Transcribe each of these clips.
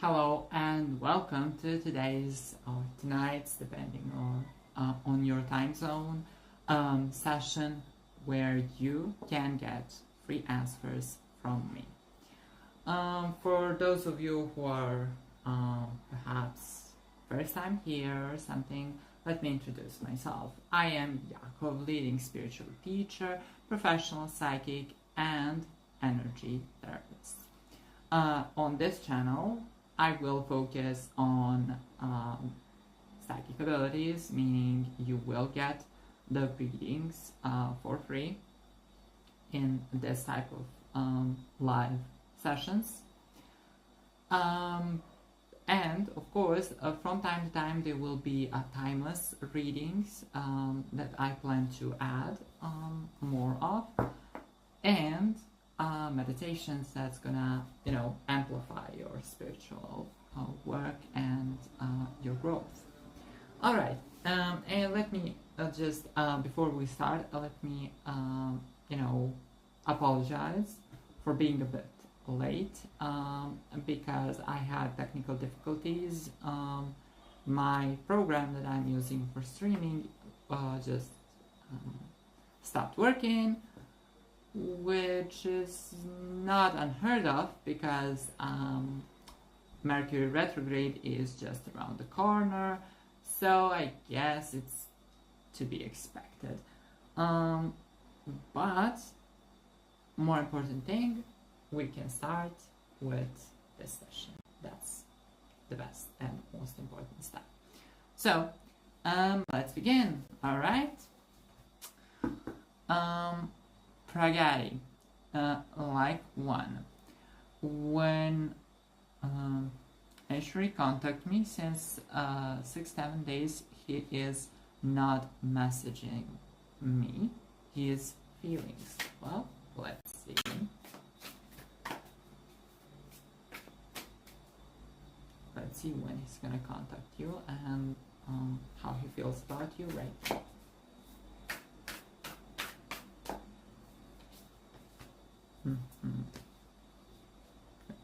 Hello and welcome to today's or tonight's, depending on your time zone, session where you can get free answers from me. For those of you who are perhaps first time here or something, let me introduce myself. I am Jakov, leading spiritual teacher, professional psychic, and energy therapist. On this channel, I will focus on psychic abilities, meaning you will get the readings for free in this type of live sessions. And of course, from time to time, there will be timeless readings that I plan to add more of, and meditations that's gonna, amplify your spiritual work and your growth. All right, and let me just before we start, let me apologize for being a bit late because I had technical difficulties. My program that I'm using for streaming just stopped working, which is not unheard of because Mercury retrograde is just around the corner, so I guess it's to be expected. But more important thing, we can start with this session. That's the best and most important step. So let's begin. All right. Pragati, like one. When Ashri contacted me since 6-7 days, he is not messaging me his feelings. Well, let's see. Let's see when he's gonna contact you and how he feels about you right now.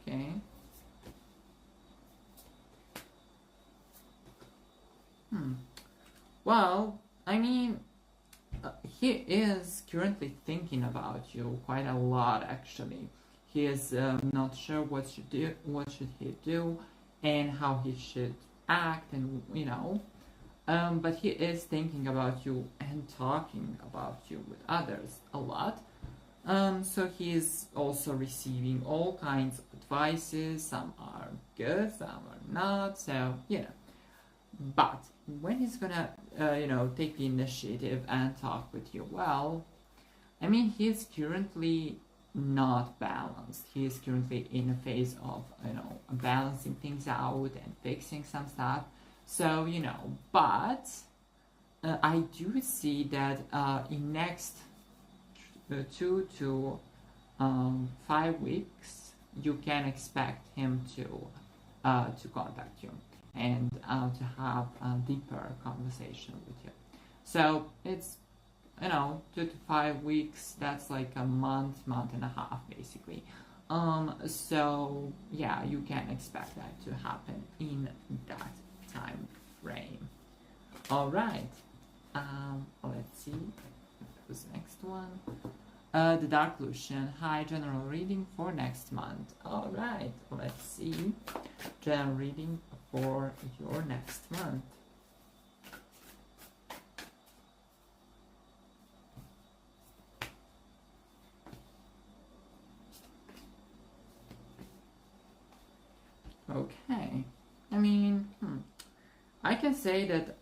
Okay. Well, I mean, he is currently thinking about you quite a lot. Actually, he is not sure what should he do, and how he should act, and but he is thinking about you and talking about you with others a lot. So he is also receiving all kinds of advices. Some are good, some are not. So but when he's gonna take the initiative and talk with you, well, I mean, he's currently not balanced. He is currently in a phase of balancing things out and fixing some stuff. So but I do see that in next 2 to 5 weeks, you can expect him to contact you and to have a deeper conversation with you. So it's 2 to 5 weeks. That's like a month and a half, basically. So yeah, you can expect that to happen in that time frame. All right. Let's see. Who's next one? The Dark Lucian. Hi, general reading for next month. All right. Let's see. General reading for your next month. Okay, I mean, I can say that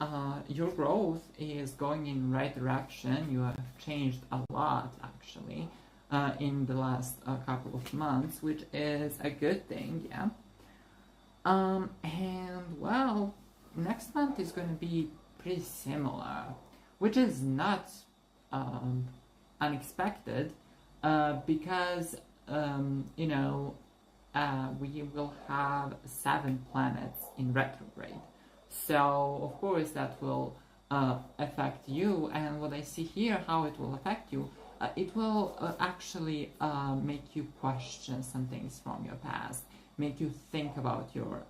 your growth is going in the right direction. You have changed a lot, actually, in the last couple of months, which is a good thing, yeah. And well, next month is going to be pretty similar, which is not unexpected, because we will have 7 planets in retrograde. So, of course, that will affect you. And what I see here, how it will affect you, it will actually make you question some things from your past. make you think about your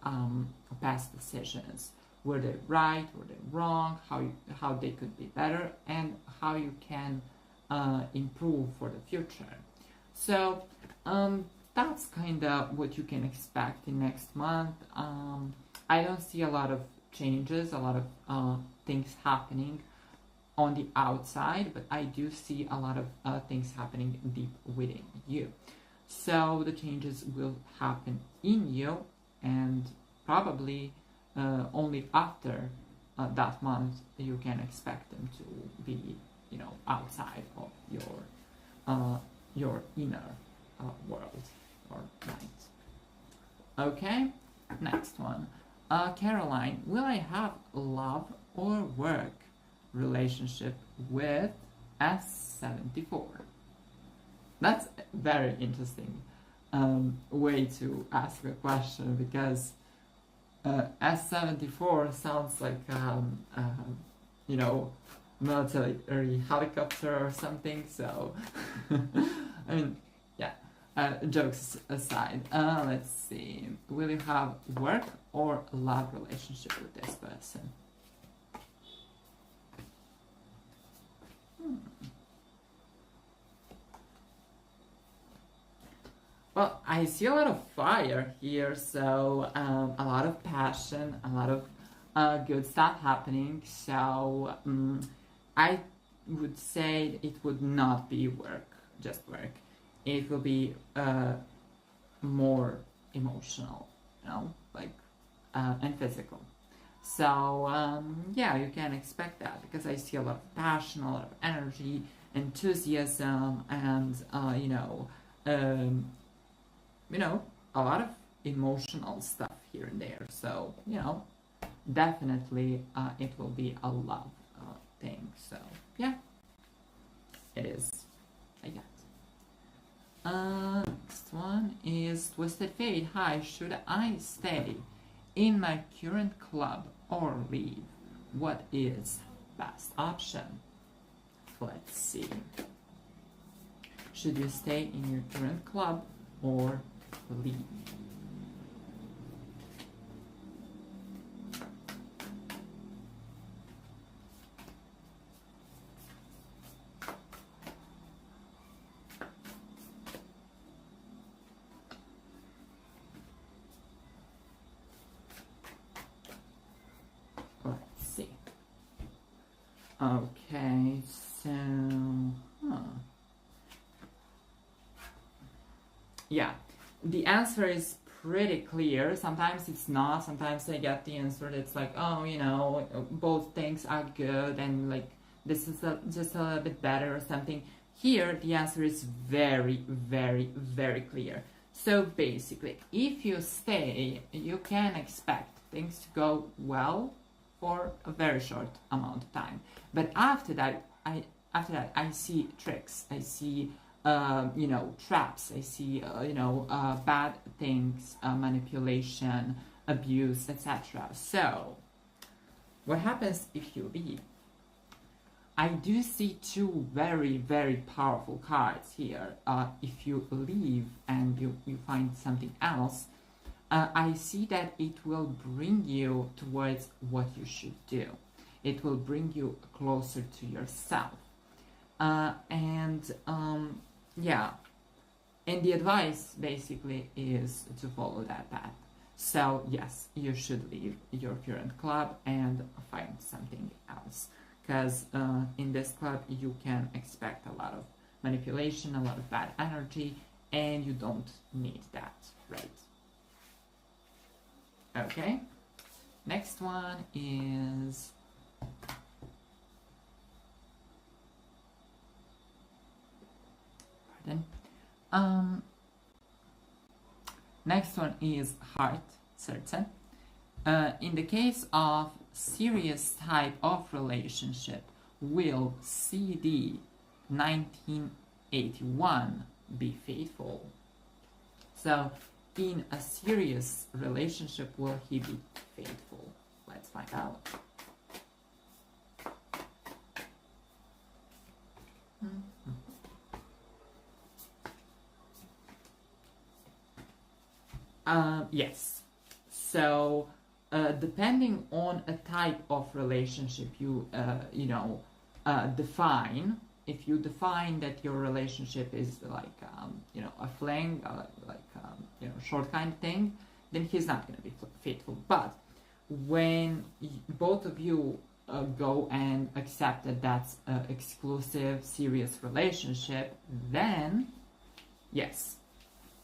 past decisions. Were they right? Were they wrong? How they could be better, and how you can improve for the future. So that's kind of what you can expect in next month. I don't see a lot of changes, a lot of things happening on the outside, but I do see a lot of things happening deep within you. So the changes will happen in you, and probably only after that month you can expect them to be, you know, outside of your inner world or mind. Okay, next one. Caroline, will I have love or work relationship with S74? That's a very interesting way to ask a question, because S74 sounds like you know, military helicopter or something. So I mean, yeah. Jokes aside, let's see. Will you have work or love relationship with this person? Well, I see a lot of fire here, so a lot of passion, a lot of good stuff happening. So I would say it would not be work, just work. It will be more emotional, you know, like and physical. So yeah, you can expect that, because I see a lot of passion, a lot of energy, enthusiasm, and a lot of emotional stuff here and there. So, you know, definitely it will be a love thing. So, yeah, it is. I got. Next one is Twisted Fate. Hi, should I stay in my current club or leave? What is best option? Let's see. Should you stay in your current club or leave? Let's see. Okay, so yeah, the answer is pretty clear. Sometimes it's not. Sometimes I get the answer that's like, oh, you know, both things are good, and like this is just a little bit better or something. Here, the answer is very, very, very clear. So basically, if you stay, you can expect things to go well for a very short amount of time. But after that, I see tricks. I see traps. I see bad things, manipulation, abuse, etc. So what happens if you leave? I do see two very, very powerful cards here. If you leave and you find something else, I see that it will bring you towards what you should do. It will bring you closer to yourself. Yeah, and the advice basically is to follow that path. So yes, you should leave your current club and find something else, because in this club you can expect a lot of manipulation, a lot of bad energy, and you don't need that, right? Okay, next one is next one is heart certain. In the case of serious type of relationship, will CD 1981 be faithful? So in a serious relationship, will he be faithful? Let's find out. Yes. So, depending on a type of relationship you define, if you define that your relationship is like a fling, short kind of thing, then he's not going to be faithful. But when both of you go and accept that that's an exclusive, serious relationship, then yes,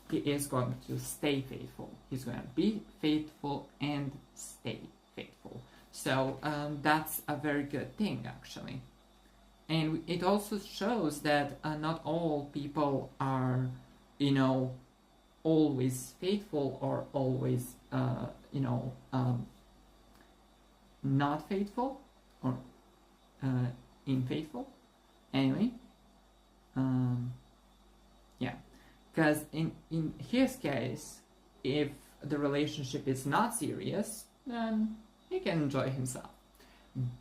he is going to stay faithful. He's going to be faithful and stay faithful. So that's a very good thing, actually. And it also shows that not all people are, always faithful or always, not faithful or unfaithful. Anyway, yeah. Because in his case, if the relationship is not serious, then he can enjoy himself.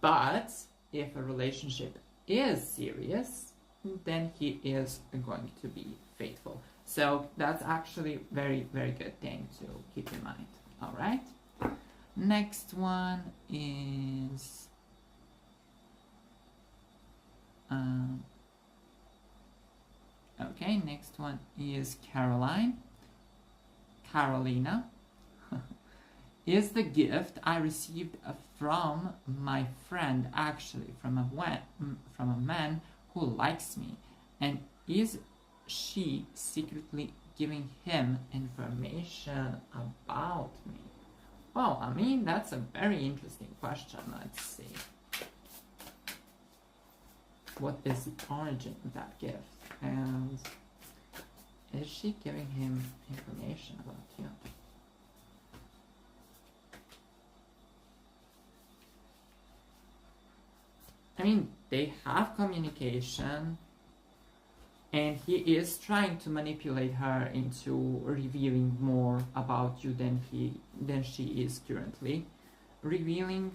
But if a relationship is serious, then he is going to be faithful. So that's actually very, very good thing to keep in mind. All right. Next one is okay, next one is Carolina. Is the gift I received from my friend actually from a man who likes me, and is she secretly giving him information about me? Well, I mean, that's a very interesting question. Let's see. What is the origin of that gift? And is she giving him information about you? I mean, they have communication, and he is trying to manipulate her into revealing more about you than she is currently revealing,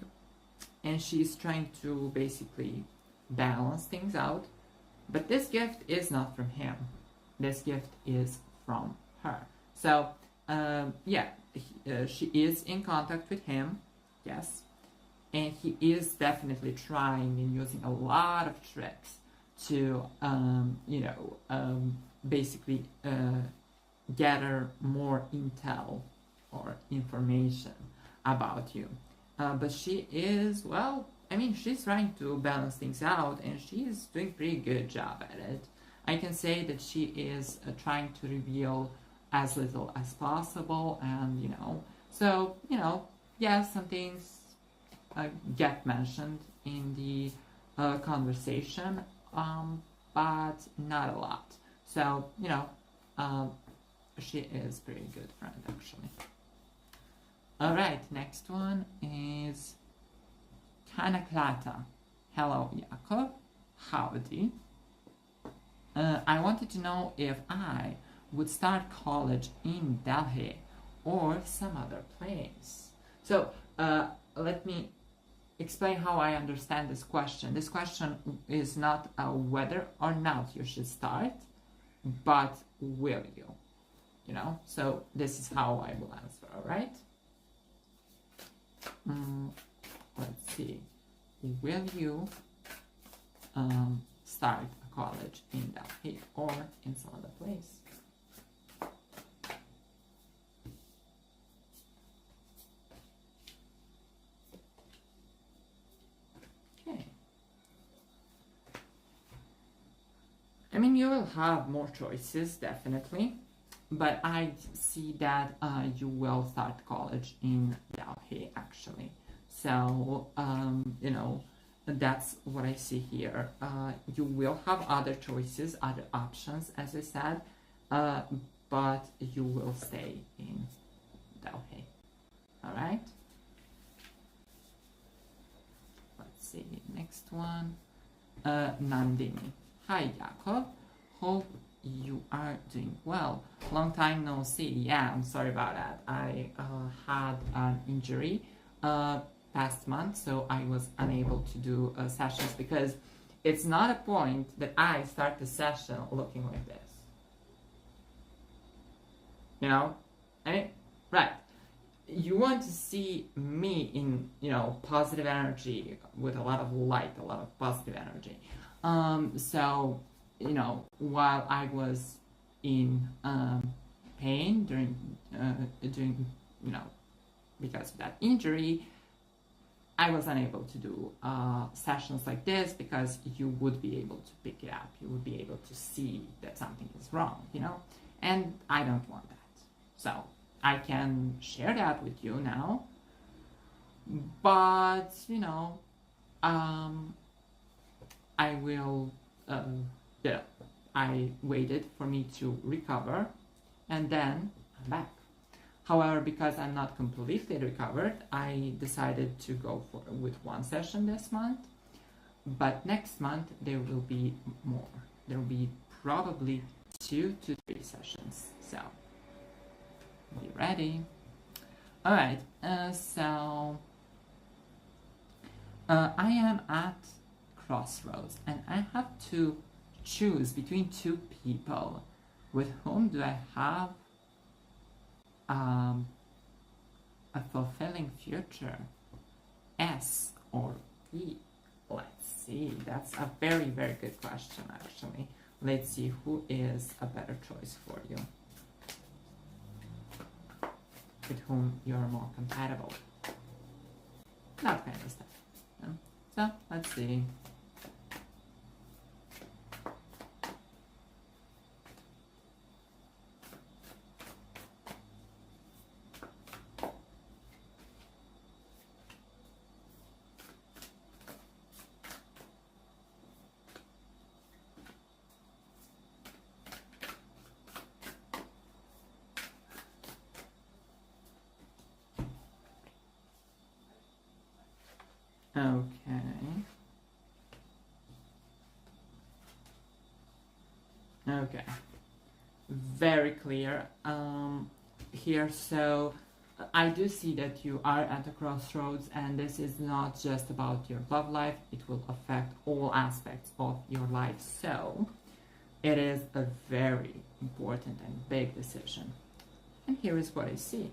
and she's trying to basically balance things out. But this gift is not from him. This gift is from her. So, she is in contact with him, yes, and he is definitely trying and using a lot of tricks to, basically gather more intel or information about you. But she is, she's trying to balance things out, and she's doing a pretty good job at it. I can say that she is trying to reveal as little as possible, and, some things get mentioned in the conversation, but not a lot. So, she is a pretty good friend, actually. Alright, next one is Kanaklata. Hello, Jakov. Howdy. I wanted to know if I would start college in Delhi or some other place. So, let me explain how I understand this question. This question is not whether or not you should start, but will you? So this is how I will answer, alright? Let's see. Will you start a college in Delhi or in some other place? Okay. I mean, you will have more choices, definitely, but I see that you will start college in Delhi, actually. So, that's what I see here. You will have other choices, other options, as I said, but you will stay in Delhi. Alright? Let's see, next one. Nandini. Hi, Jakov. Hope you are doing well. Long time no see. Yeah, I'm sorry about that. I had an injury past month, so I was unable to do sessions, because it's not a point that I start the session looking like this. I mean, right. You want to see me in, you know, positive energy with a lot of light, a lot of positive energy. So, you know, while I was in pain during, you know, because of that injury, I was unable to do sessions like this because you would be able to pick it up. You would be able to see that something is wrong, you know, and I don't want that. So I can share that with you now, but, you know, I will, yeah, I waited for me to recover, and then I'm back. However, because I'm not completely recovered, I decided to go with one session this month, but next month there will be more. There will be probably 2 to 3 sessions, so be ready. All right, so I am at crossroads, and I have to choose between 2 people. With whom do I have a fulfilling future? S or E? Let's see. That's a very, very good question, actually. Let's see who is a better choice for you, with whom you're more compatible. That kind of stuff. Yeah. So let's see. Okay, very clear here. So I do see that you are at a crossroads, and this is not just about your love life. It will affect all aspects of your life. So it is a very important and big decision. And here is what I see.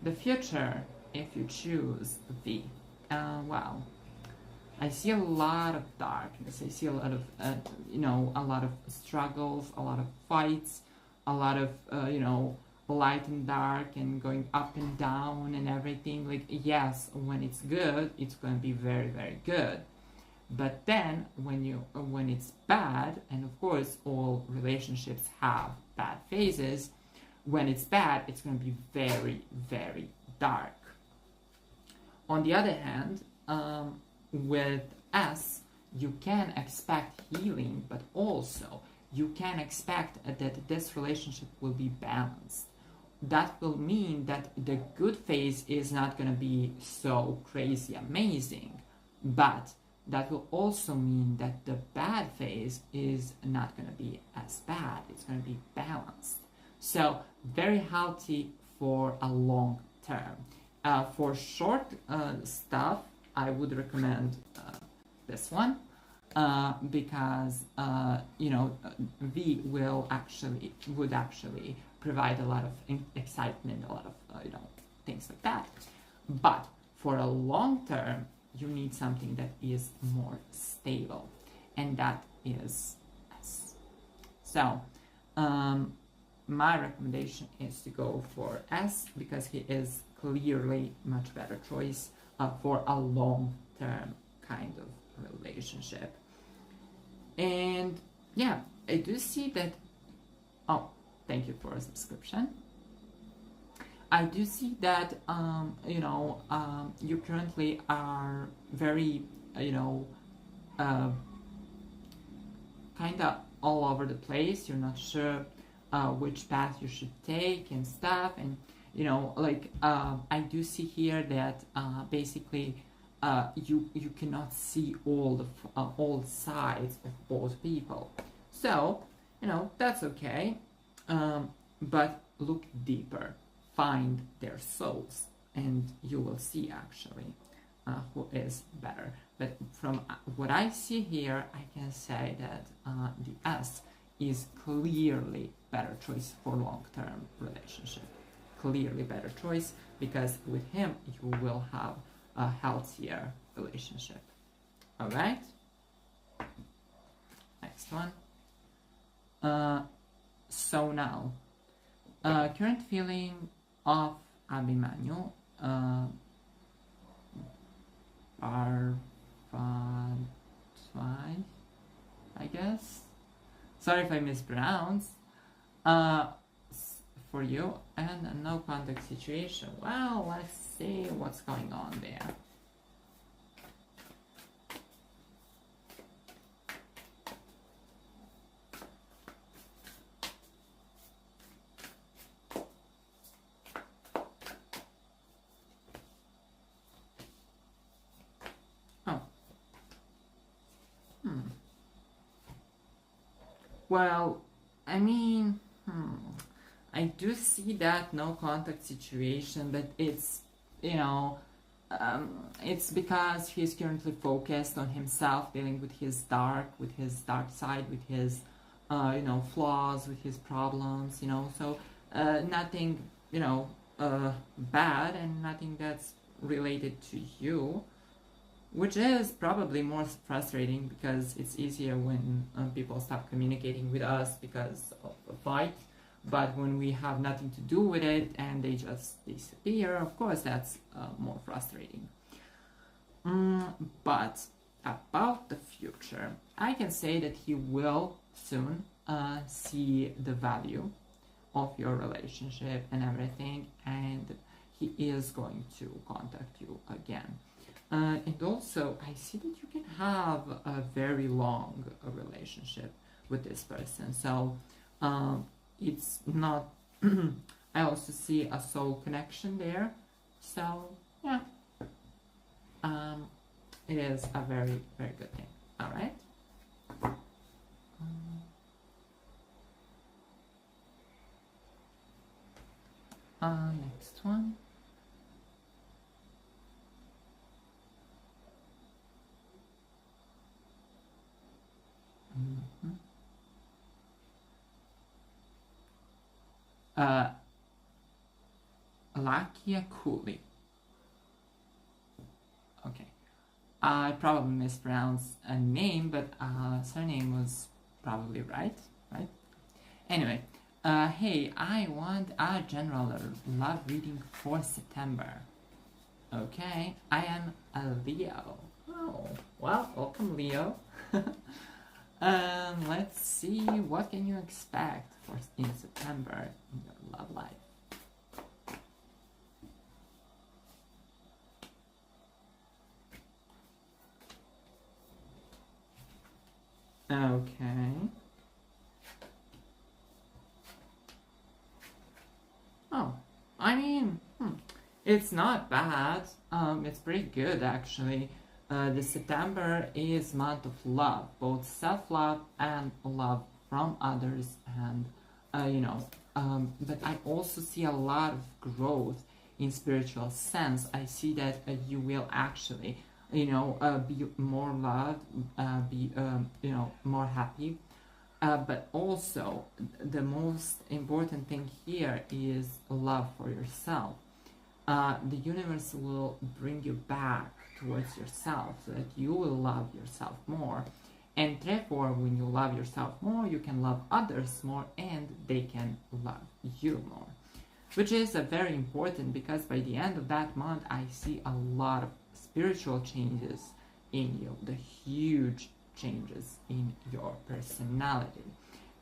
The future, if you choose V, well, I see a lot of darkness. I see a lot of, you know, a lot of struggles, a lot of fights, a lot of, you know, light and dark and going up and down and everything. Like, yes, when it's good, it's going to be very, very good. But then when it's bad, and of course all relationships have bad phases, when it's bad, it's going to be very, very dark. On the other hand, with S, you can expect healing, but also you can expect that this relationship will be balanced. That will mean that the good phase is not going to be so crazy amazing, but that will also mean that the bad phase is not going to be as bad. It's going to be balanced. So very healthy for a long term. For short stuff, I would recommend this one because you know, V would actually provide a lot of excitement, a lot of you know, things like that. But for a long term, you need something that is more stable, and that is S. So my recommendation is to go for S because he is clearly much better choice for a long-term kind of relationship. And yeah, I do see that. Oh, thank you for a subscription. I do see that you know, you currently are very, you know, kind of all over the place. You're not sure which path you should take and stuff, and you know, like I do see here that basically you cannot see all sides of both people. So you know, that's okay, but look deeper, find their souls, and you will see actually who is better. But from what I see here, I can say that the S is clearly better choice for long-term relationship. clearly better choice, because with him you will have a healthier relationship. All right. Next one. So now, current feeling of Abhimanyu, are twice, I guess. Sorry if I mispronounce. For you, and a no contact situation. Well, let's see what's going on there. Oh. Well, I mean, I do see that no contact situation, but it's, you know, it's because he's currently focused on himself, dealing with his dark side, with his, you know, flaws, with his problems, you know, so nothing, you know, bad, and nothing that's related to you, which is probably more frustrating, because it's easier when people stop communicating with us because of a fight. But when we have nothing to do with it and they just disappear, of course that's more frustrating. But about the future, I can say that he will soon see the value of your relationship and everything, and he is going to contact you again. And also, I see that you can have a very long relationship with this person. So it's not, I also see a soul connection there. So yeah, it is a very, very good thing. All right. Next one. Lakia Cooley. Okay. I probably mispronounced a name, but surname was probably right? Anyway, hey, I want a general love reading for September. Okay, I am a Leo. Oh, well, welcome, Leo. Let's see, what can you expect in September in your love life? Okay. Oh, I mean, it's not bad. It's pretty good actually. The September is month of love, both self-love and love from others, and you know. But I also see a lot of growth in spiritual sense. I see that you will actually, you know, be more loved, be you know, more happy. But also, the most important thing here is love for yourself. The universe will bring you back towards yourself, so that you will love yourself more. And therefore, when you love yourself more, you can love others more, and they can love you more. Which is very important, because by the end of that month, I see a lot of spiritual changes in you, the huge changes in your personality,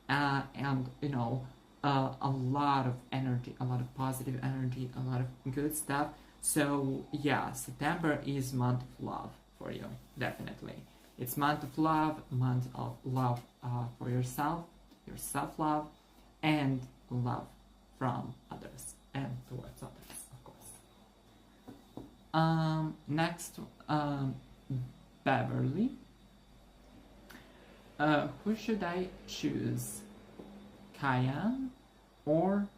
and you know, a lot of energy, a lot of positive energy, a lot of good stuff. So yeah, September is month of love for you, definitely. It's month of love for yourself, your self-love, and love from others and towards others, of course. Next, Beverly. Who should I choose? Kyan or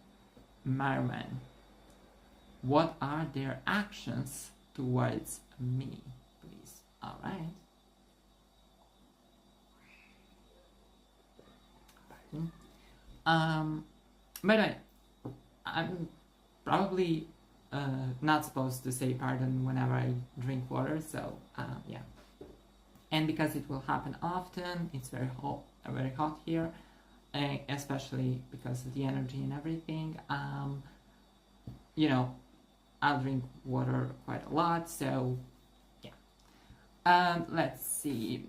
Marwan? What are their actions towards me, please? All right. By the way, I'm probably not supposed to say pardon whenever I drink water, so yeah. And because it will happen often, it's very hot here, especially because of the energy and everything. You know, I'll drink water quite a lot, so yeah. Let's see,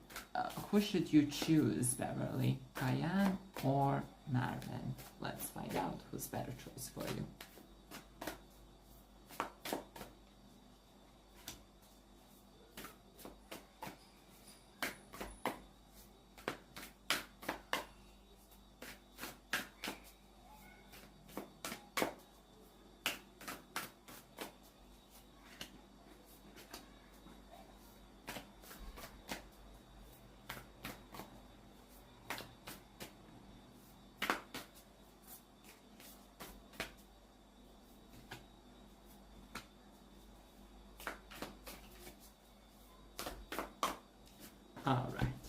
who should you choose, Beverly? Cayenne or Marvin? Let's find out who's better choice for you. All right.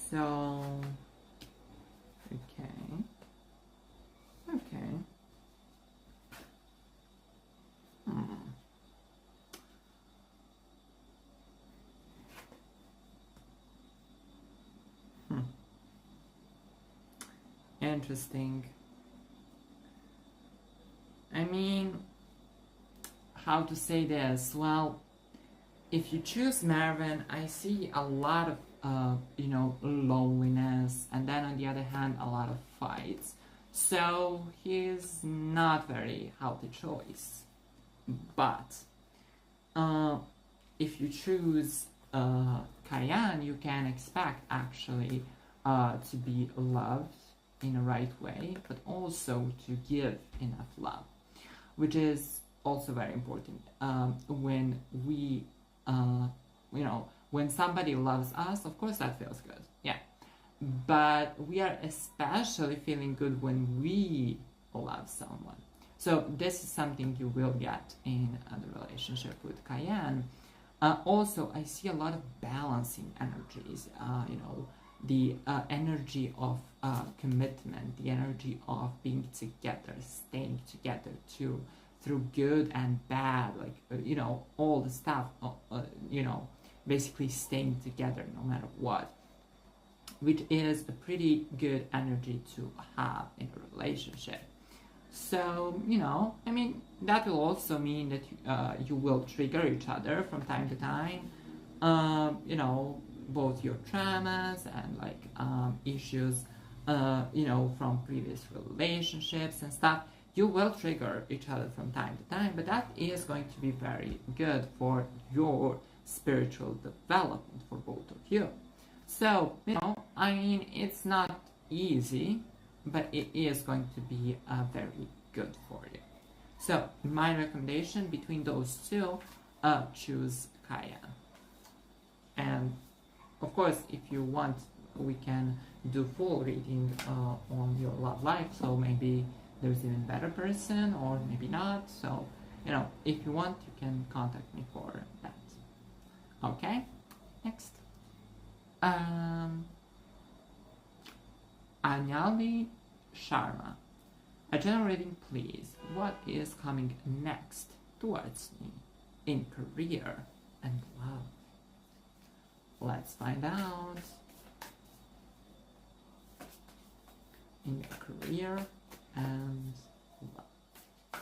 So, okay. Interesting. I mean, how to say this? Well, if you choose Marvin, I see a lot of, you know, loneliness, and then on the other hand, a lot of fights. So he's not very healthy choice. But if you choose Cayenne, you can expect actually to be loved in a right way, but also to give enough love, which is also very important. When we you know, when somebody loves us, of course that feels good, yeah. But we are especially feeling good when we love someone. So this is something you will get in the relationship with Cayenne. Also, I see a lot of balancing energies, you know, the energy of commitment, the energy of being together, staying together too, through good and bad, like, you know, all the stuff, you know, basically staying together no matter what, which is a pretty good energy to have in a relationship. So, you know, I mean, that will also mean that you will trigger each other from time to time, you know, both your traumas and like issues, you know, from previous relationships and stuff. You will trigger each other from time to time, but that is going to be very good for your spiritual development for both of you. So, you know, I mean, it's not easy, but it is going to be very good for you. So, my recommendation between those two, choose Cayenne. And, of course, if you want, we can do full reading on your love life, so maybe there's even better person, or maybe not. So, you know, if you want, you can contact me for that. Okay, next. Anyali Sharma. A general reading, please. What is coming next towards me in career and love? Let's find out. In your career and love.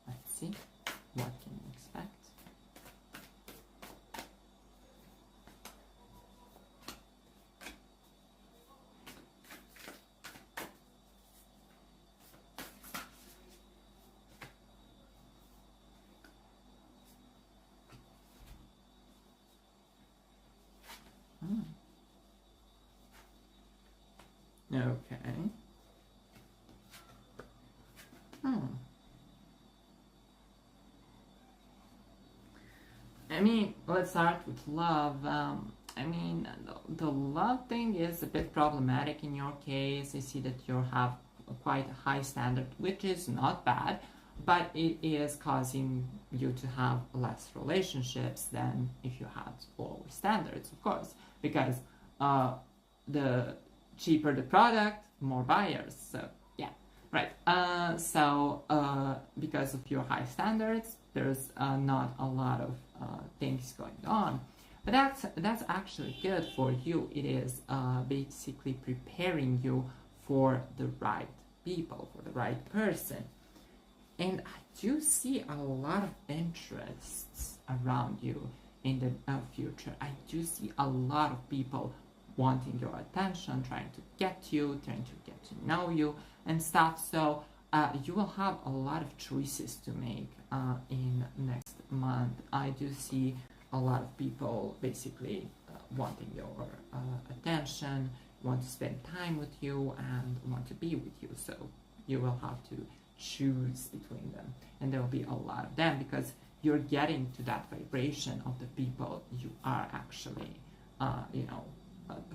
Let's see, what can you expect? Okay. I mean, let's start with love. I mean, the love thing is a bit problematic in your case. I see that you have quite a high standard, which is not bad, but it is causing you to have less relationships than if you had lower standards, of course, because the cheaper the product, more buyers. So yeah, Right. Because of your high standards, there's not a lot of things going on. But that's actually good for you. It is basically preparing you for the right people, for the right person. And I do see a lot of interests around you in the future. I do see a lot of people wanting your attention, trying to get you, trying to get to know you and stuff. So you will have a lot of choices to make in next month. I do see a lot of people basically wanting your attention, want to spend time with you and want to be with you. So you will have to choose between them, and there will be a lot of them because you're getting to that vibration of the people you are actually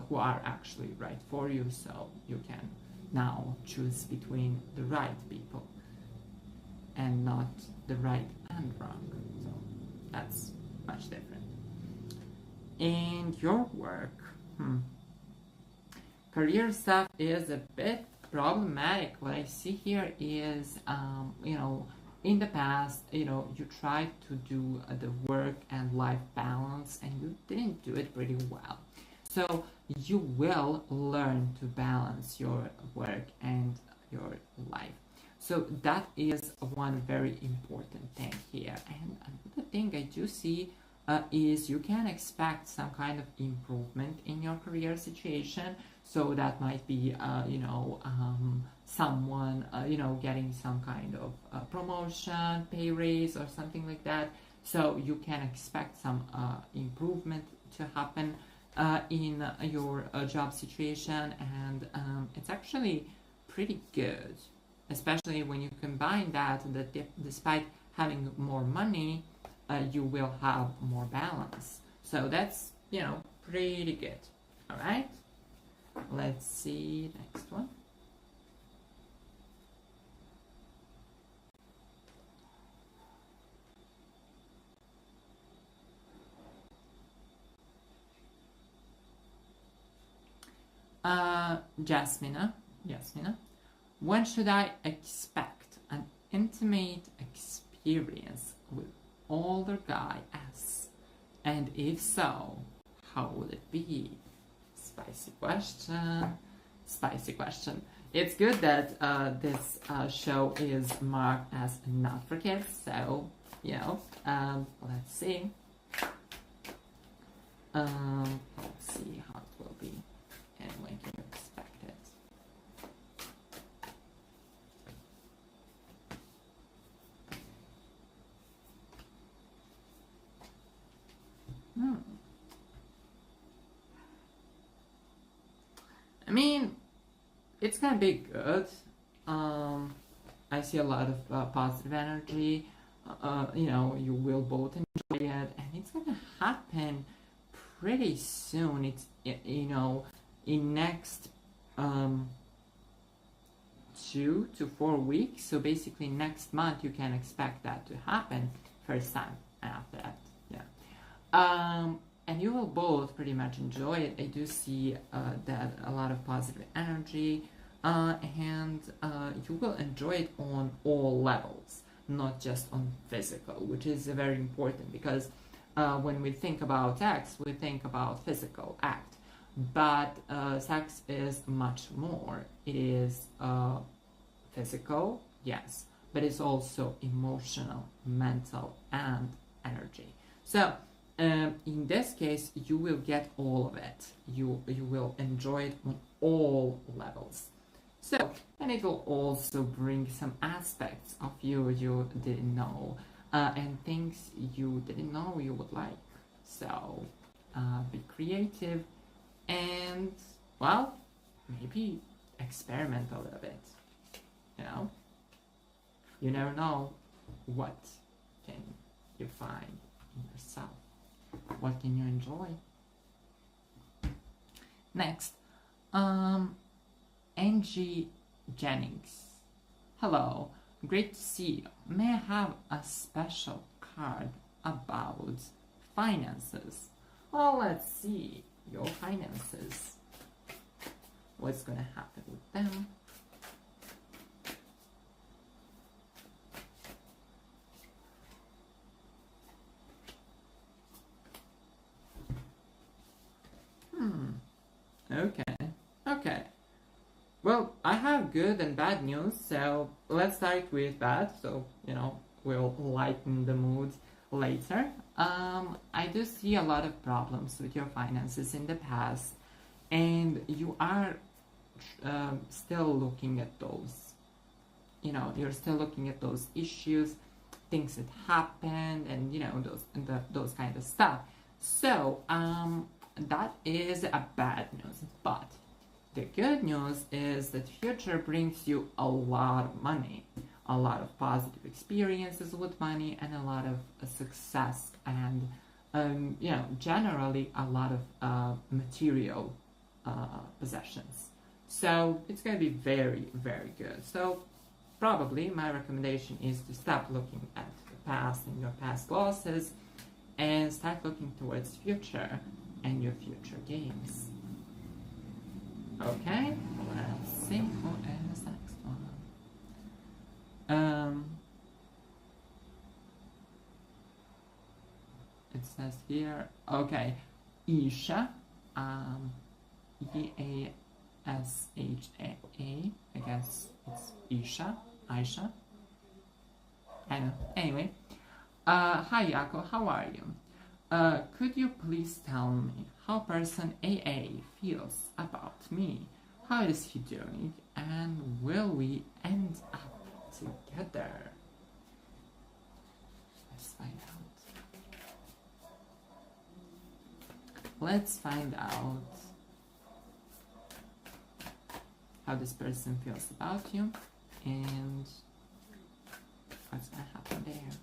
who are actually right for you. So you can now choose between the right people and not the right and wrong. So that's much different. And your work, career stuff is a bit problematic. What I see here is, in the past, you tried to do the work and life balance and you didn't do it pretty well. So you will learn to balance your work and your life. So that is one very important thing here. And another thing I do see is you can expect some kind of improvement in your career situation. So that might be, someone, getting some kind of promotion, pay raise or something like that. So you can expect some improvement to happen in your job situation, and it's actually pretty good, especially when you combine that despite having more money, you will have more balance. So that's, pretty good. All right, let's see next one. Jasmina, when should I expect an intimate experience with older guy S? And if so, how would it be? Spicy question. It's good that this show is marked as not for kids, so, let's see. Let's see how it will be. And when can you expect it? I mean, it's gonna be good. I see a lot of positive energy. You will both enjoy it, and it's gonna happen pretty soon. It's in next 2 to 4 weeks. So basically next month you can expect that to happen first time, and after that, and you will both pretty much enjoy it. I do see that a lot of positive energy, and you will enjoy it on all levels, not just on physical, which is very important because when we think about sex, we think about physical act. But sex is much more. It is physical, yes, but it's also emotional, mental, and energy. So in this case, you will get all of it. You will enjoy it on all levels. So, and it will also bring some aspects of you didn't know, and things you didn't know you would like. So be creative. And, well, maybe experiment a little bit, You never know what can you find in yourself. What can you enjoy? Next, Angie Jennings. Hello, great to see you. May I have a special card about finances? Well, let's see. Your finances. What's gonna happen with them? Well, I have good and bad news, so let's start with bad. So, we'll lighten the mood later. I do see a lot of problems with your finances in the past, and you are still looking at those. You're still looking at those issues, things that happened, and those kind of stuff. So, that is a bad news, but the good news is that future brings you a lot of money, a lot of positive experiences with money, and a lot of success, and generally a lot of material possessions. So it's going to be very, very good. So probably my recommendation is to stop looking at the past and your past losses, and start looking towards future and your future gains. Okay, let's see who is the next one. It says here, okay, Isha, E-A-S-H-A, I guess it's Isha, Aisha. I don't know. Anyway, hi Jakov, how are you? Could you please tell me how person AA feels about me? How is he doing? And will we end up together? Let's find out. Let's find out how this person feels about you and what's gonna happen there.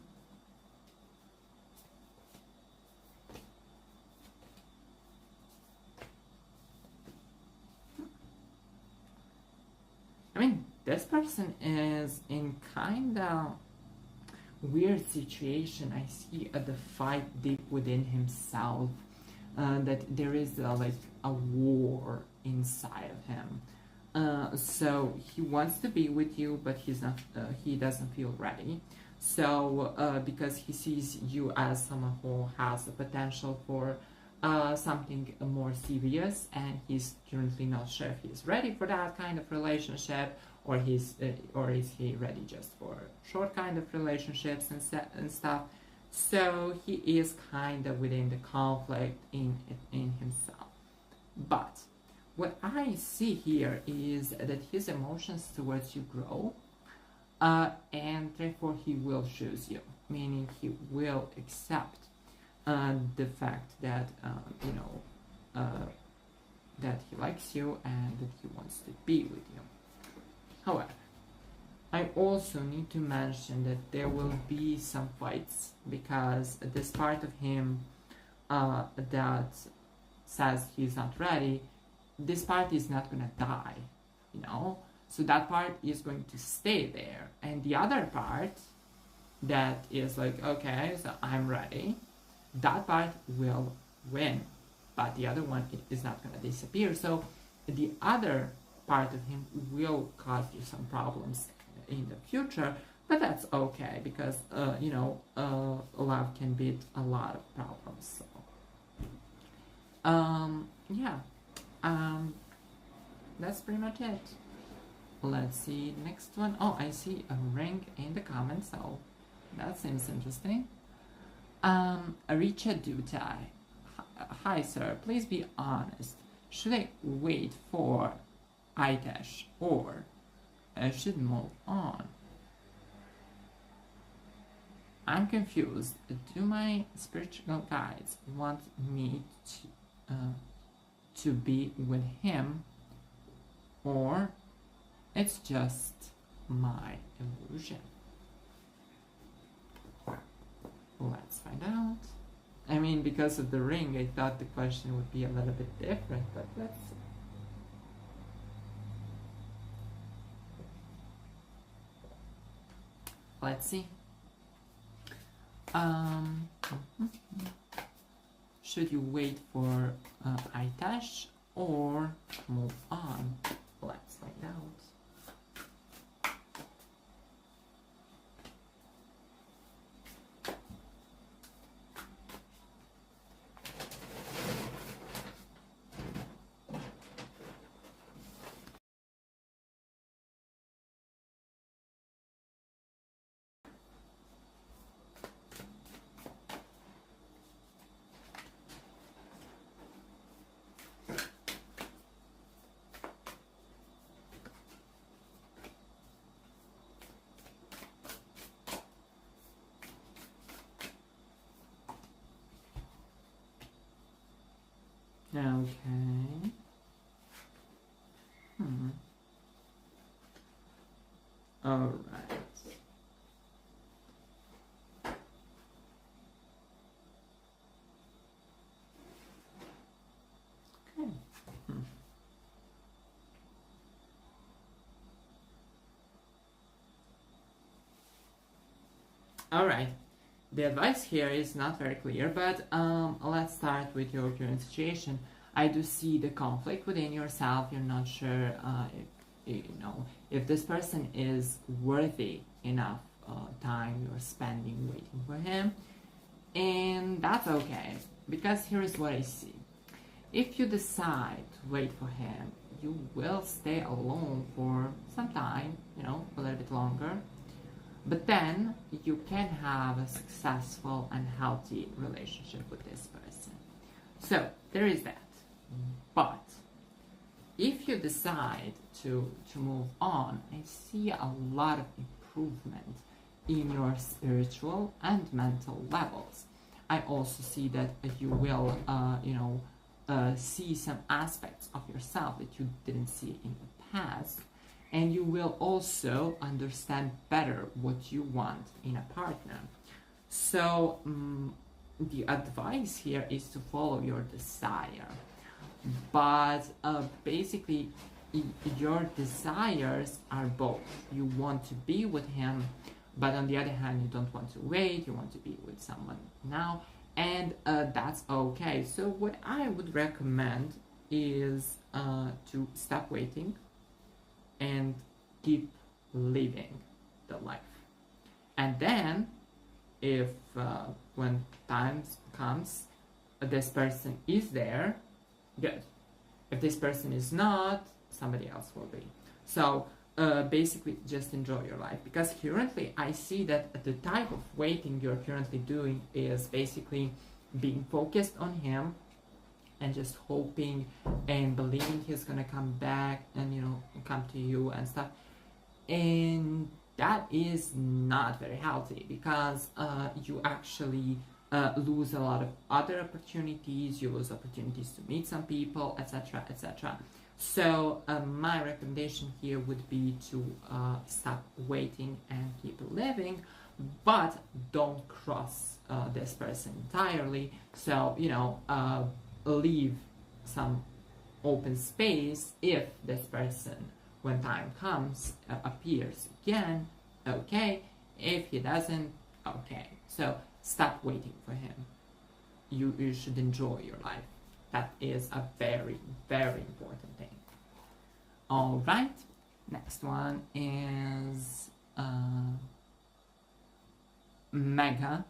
I mean, this person is in kinda weird situation. I see the fight deep within himself, that there is like a war inside of him. So he wants to be with you, but he doesn't feel ready. So because he sees you as someone who has the potential for something more serious, and he's currently not sure if he's ready for that kind of relationship, or is he ready just for short kind of relationships and stuff. So he is kind of within the conflict in himself. But what I see here is that his emotions towards you grow, and therefore he will choose you, meaning he will accept the fact that that he likes you and that he wants to be with you. However, I also need to mention that there will be some fights, because this part of him that says he's not ready, this part is not gonna die, so that part is going to stay there, and the other part that is like, okay, so I'm ready, that part will win, but the other one is not going to disappear. So the other part of him will cause you some problems in the future, but that's okay, because love can beat a lot of problems. So that's pretty much it. Let's see the next one. Oh, I see a ring in the comments, so that seems interesting. Richa Dutai. Hi sir, please be honest. Should I wait for Aitesh, or I should move on? I'm confused. Do my spiritual guides want me to be with him, or it's just my illusion? Let's find out. I mean, because of the ring, I thought the question would be a little bit different, but let's see. Let's see. Should you wait for Aitash or move on? Let's find out. Okay. All right. Okay. All right. The advice here is not very clear, but let's start with your current situation. I do see the conflict within yourself. You're not sure if this person is worthy enough time you're spending waiting for him, and that's okay, because here is what I see. If you decide to wait for him, you will stay alone for some time, a little bit longer, but then you can have a successful and healthy relationship with this person. So there is that. But if you decide to move on, I see a lot of improvement in your spiritual and mental levels. I also see that you will, see some aspects of yourself that you didn't see in the past, and you will also understand better what you want in a partner. So the advice here is to follow your desire, but basically your desires are both. You want to be with him, but on the other hand, you don't want to wait, you want to be with someone now, and that's okay. So what I would recommend is to stop waiting and keep living the life. And then, if when time comes, this person is there, good. If this person is not, somebody else will be. So basically just enjoy your life, because currently I see that the type of waiting you're currently doing is basically being focused on him and just hoping and believing he's gonna come back and come to you and stuff, and that is not very healthy, because you actually lose a lot of other opportunities, you lose opportunities to meet some people, etc, etc. So my recommendation here would be to stop waiting and keep living, but don't cross this person entirely. So leave some open space. If this person, when time comes, appears again, okay. If he doesn't, okay. So stop waiting for him. You should enjoy your life. That is a very, very important thing. All right, next one is Mega.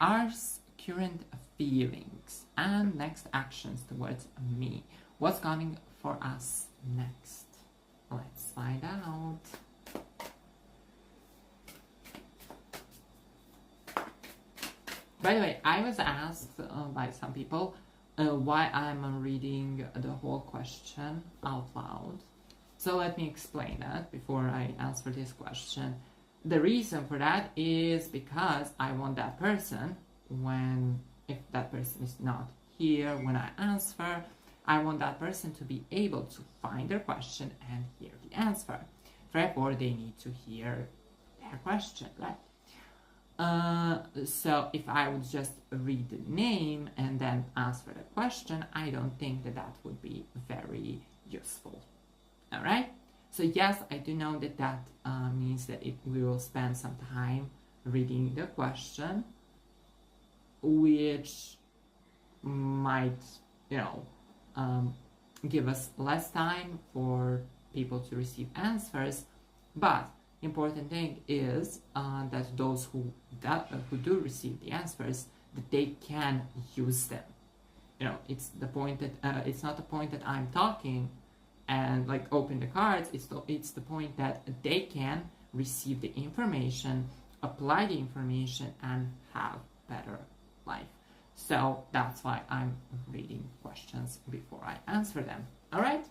Ours current feelings and next actions towards me. What's coming for us next? Let's find out. By the way, I was asked by some people why I'm reading the whole question out loud. So let me explain that before I answer this question. The reason for that is because I want that person, if that person is not here when I answer, I want that person to be able to find their question and hear the answer. Therefore, they need to hear their question, right? So if I would just read the name and then answer the question, I don't think that would be very useful. All right? So yes, I do know that means that we will spend some time reading the question, which might, give us less time for people to receive answers. But important thing is that those who do receive the answers, that they can use them. It's the point that it's not the point that I'm talking and open the cards. It's the point that they can receive the information, apply the information, and have better life. So that's why I'm reading questions before I answer them. All right.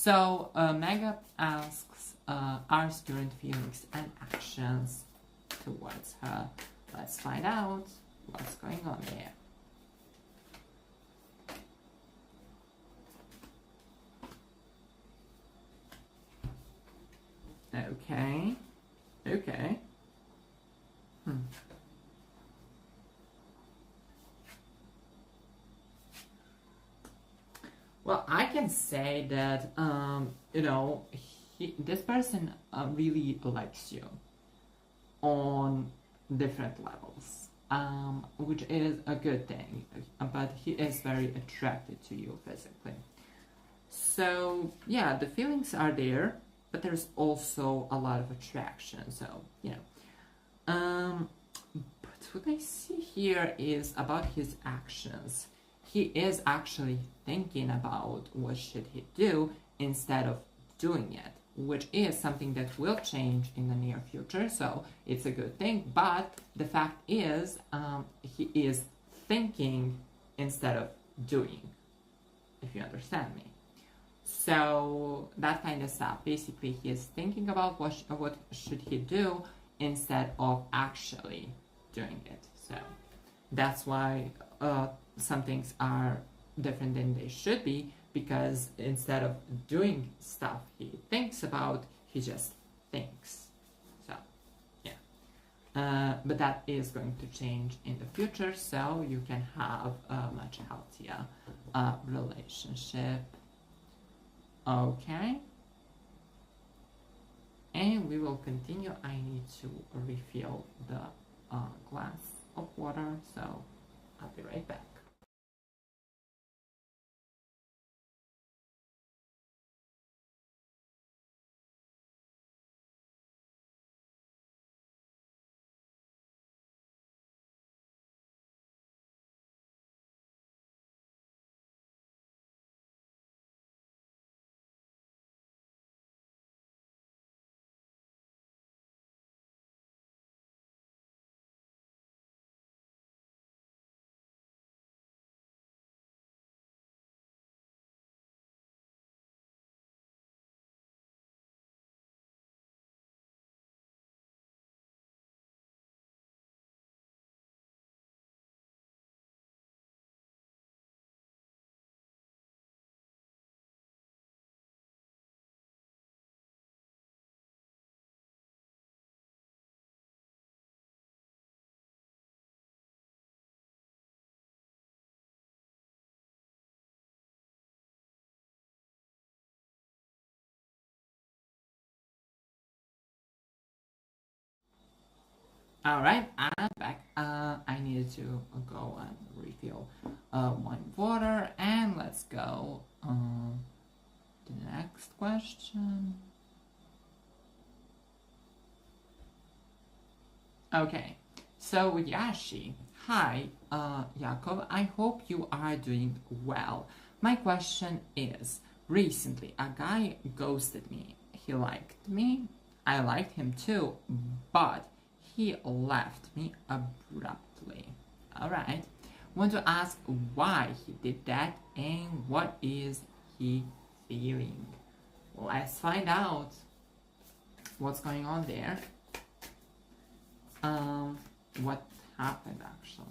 So Mega asks, are current feelings and actions towards her? Let's find out what's going on there. Okay. Okay. Well, I can say that, you know, this person really likes you on different levels, which is a good thing, but he is very attracted to you physically. So, yeah, the feelings are there, but there's also a lot of attraction, so, you know. But what I see here is about his actions. He is actually thinking about what should he do instead of doing it, which is something that will change in the near future, so it's a good thing. But the fact is, he is thinking instead of doing, if you understand me. So that kind of stuff. Basically, he is thinking about what should he do instead of actually doing it. So that's why some things are different than they should be, because instead of doing stuff he thinks about, he just thinks. So yeah, but that is going to change in the future, so you can have a much healthier relationship. Okay, and we will continue. I need to refill the glass of water, so I'll be right back. Alright, I'm back. I needed to go and refill my water, and let's go to the next question. Okay, so Yashi, hi, Jakov, I hope you are doing well. My question is, recently a guy ghosted me. He liked me, I liked him too, but he left me abruptly. Alright, want to ask why he did that and what is he feeling? Let's find out what's going on there. What happened actually?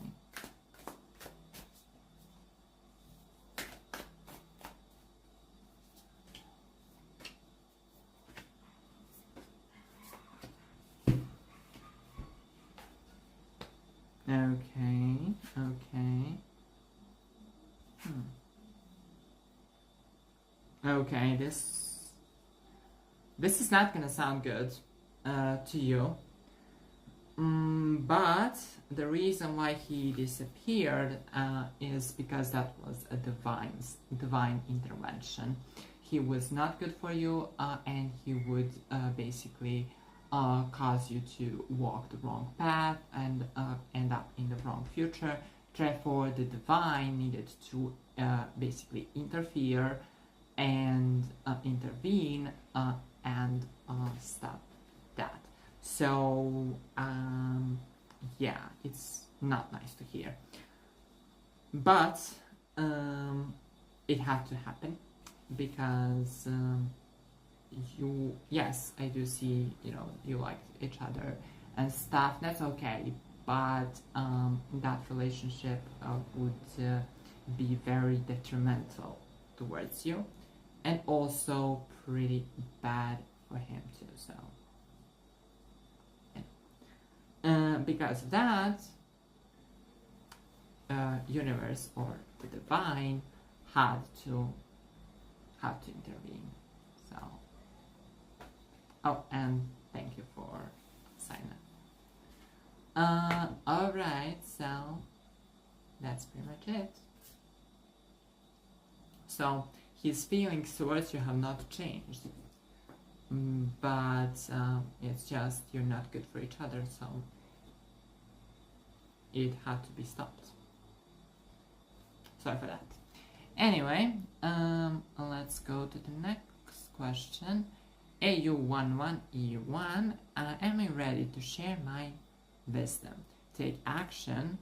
Okay, okay. Okay, this is not gonna sound good to you. But the reason why he disappeared is because that was a divine intervention. He was not good for you, and he would basically cause you to walk the wrong path and end up in the wrong future. Therefore, the divine needed to basically interfere and intervene and stop that. So, yeah, it's not nice to hear. But it had to happen. because yes, I do see, you know, you like each other and stuff. That's okay, but that relationship would be very detrimental towards you, and also pretty bad for him too. So because of that, universe or the divine had to intervene. So, oh, and thank you for signing up. All right, so that's pretty much it. So his feelings towards you have not changed, but it's just you're not good for each other, so it had to be stopped. Sorry for that. Anyway, let's go to the next question. AU11E1, am I ready to share my wisdom, take action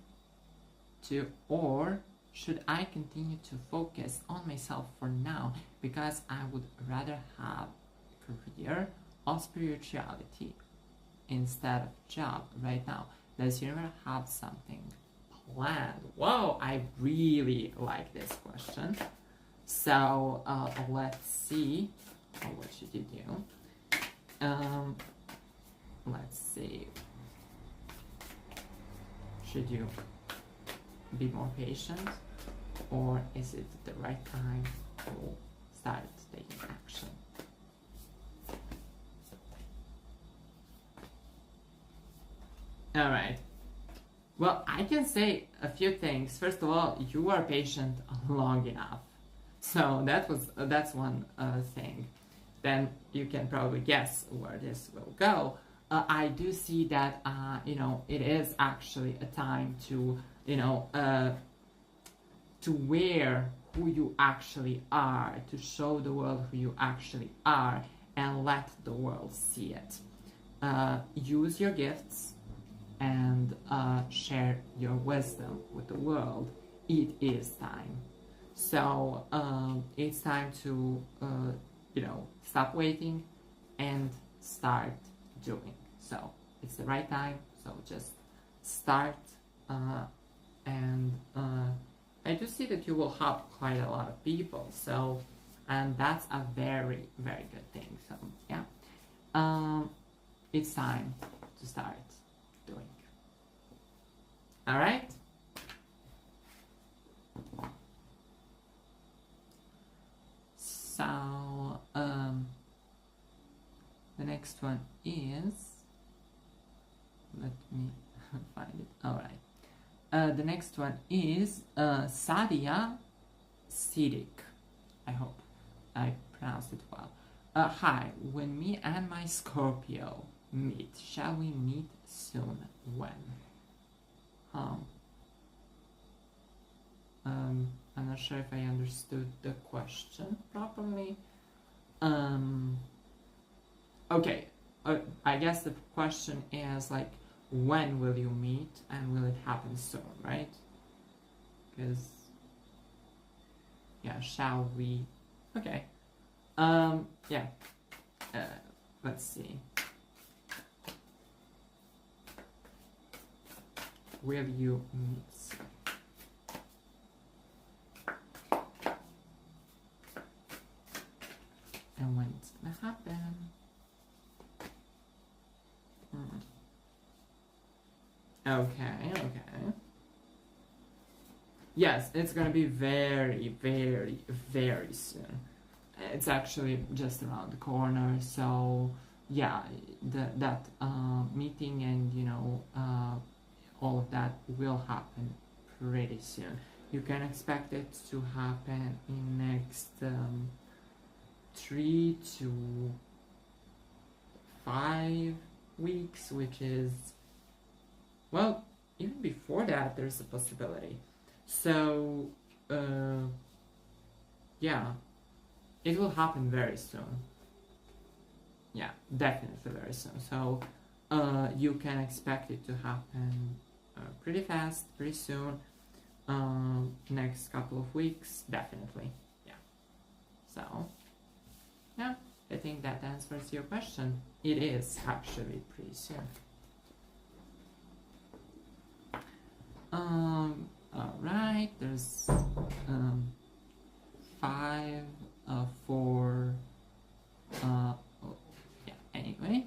to, or should I continue to focus on myself for now because I would rather have a career of spirituality instead of job right now? Does universe have something planned? Whoa, I really like this question. So let's see. What should you do? Let's see. Should you be more patient, or is it the right time to start taking action? All right. Well, I can say a few things. First of all, you are patient long enough, so that's one thing. Then you can probably guess where this will go. I do see that you know, it is actually a time to, you know, to wear who you actually are, to show the world who you actually are, and let the world see it. Use your gifts and share your wisdom with the world. It is time. So it's time to you know, stop waiting and start doing. So it's the right time, so just start. And I do see that you will help quite a lot of people, so, and that's a very, very good thing. So yeah, it's time to start doing. All right. So the next one is, let me find it. All right. The next one is Sadia Sidik. I hope I pronounced it well. Hi, when me and my Scorpio meet, shall we meet soon? When? I'm not sure if I understood the question properly. Okay, I guess the question is like, when will you meet and will it happen soon, right? Because, yeah, shall we? Okay. Yeah. Let's see. Will you meet soon? And when it's gonna happen? Okay. Yes, it's gonna be very, very, very soon. It's actually just around the corner. So yeah, that meeting and, you know, all of that will happen pretty soon. You can expect it to happen in next 3 to 5 weeks, which is, well, even before that there's a possibility. So yeah, it will happen very soon. Yeah, definitely very soon. So you can expect it to happen pretty fast, pretty soon. Next couple of weeks, definitely. Yeah. So yeah, I think that answers your question. It is actually pretty soon. All right, there's 5, 4. Oh, yeah. Anyway,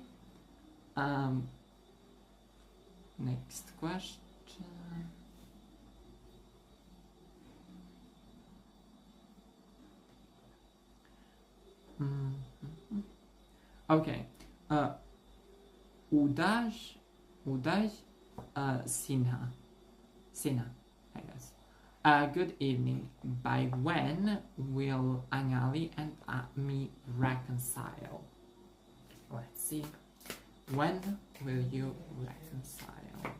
next question. Okay. Udaj Sinha, I guess. Good evening. By when will Angali and me reconcile? Let's see. When will you reconcile?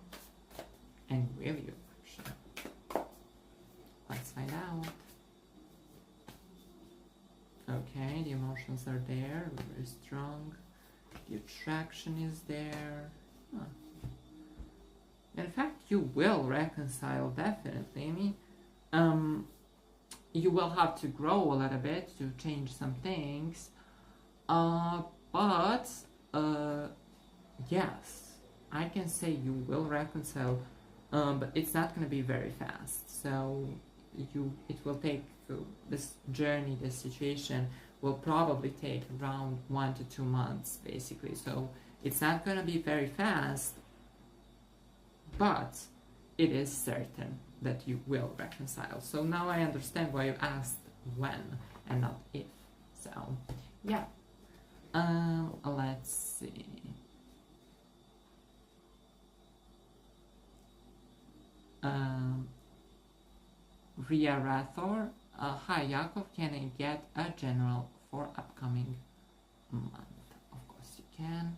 And will you actually? Let's find out. Okay, the emotions are there, very strong. The attraction is there. Huh. In fact, you will reconcile, definitely. I mean, you will have to grow a little bit to change some things. But yes, I can say you will reconcile, but it's not going to be very fast. So it will take this journey, this situation will probably take around 1 to 2 months, basically. So it's not going to be very fast, but it is certain that you will reconcile. So now I understand why you asked when and not if. So yeah. Let's see. Ria Rathor. Hi Jakov, can I get a general for upcoming month? Of course you can.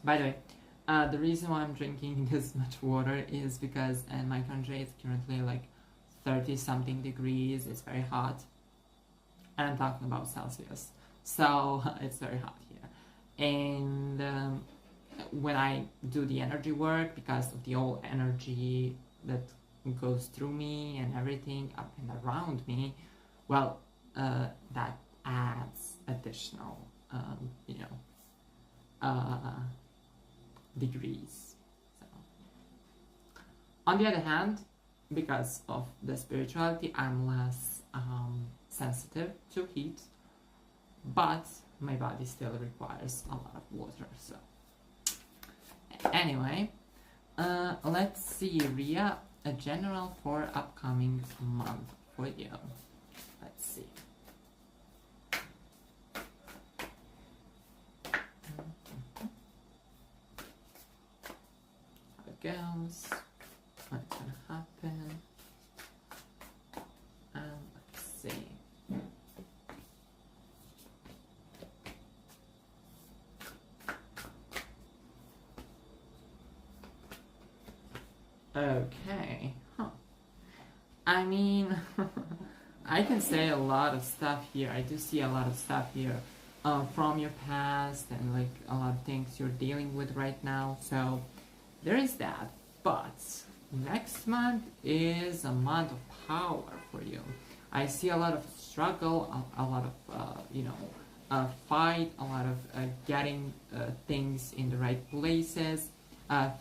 By the way, the reason why I'm drinking this much water is because in my country it's currently like 30 something degrees. It's very hot, and I'm talking about Celsius, so it's very hot here. And when I do the energy work, because of the old energy that goes through me and everything up and around me, well, that adds additional degrees. So on the other hand, because of the spirituality, I'm less sensitive to heat, but my body still requires a lot of water. So anyway, let's see, Ria, a general for upcoming month for you. Let's see. How it goes, what's gonna happen, and let's see. Okay, I mean, I can say a lot of stuff here. I do see a lot of stuff here from your past and like a lot of things you're dealing with right now. So there is that. But next month is a month of power for you. I see a lot of struggle, a lot of fight, a lot of getting things in the right places,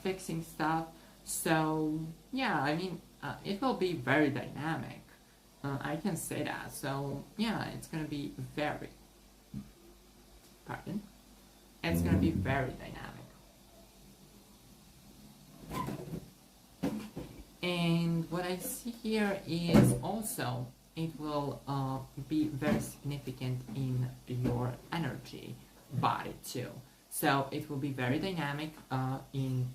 fixing stuff. So yeah, I mean, it will be very dynamic. I can say that. So yeah, it's gonna be very, pardon? It's gonna be very dynamic. And what I see here is also it will be very significant in your energy body too. So it will be very dynamic in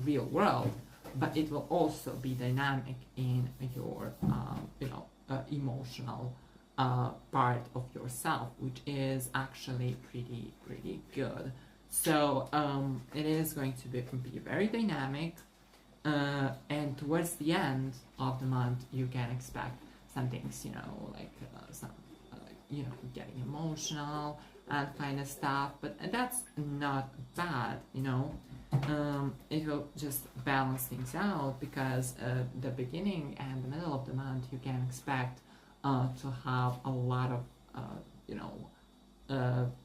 real world, but it will also be dynamic in your emotional part of yourself, which is actually pretty good. So it is going to be very dynamic, and towards the end of the month you can expect some things, getting emotional and kind of stuff, but that's not bad, it will just balance things out, because the beginning and the middle of the month you can expect to have a lot of you know,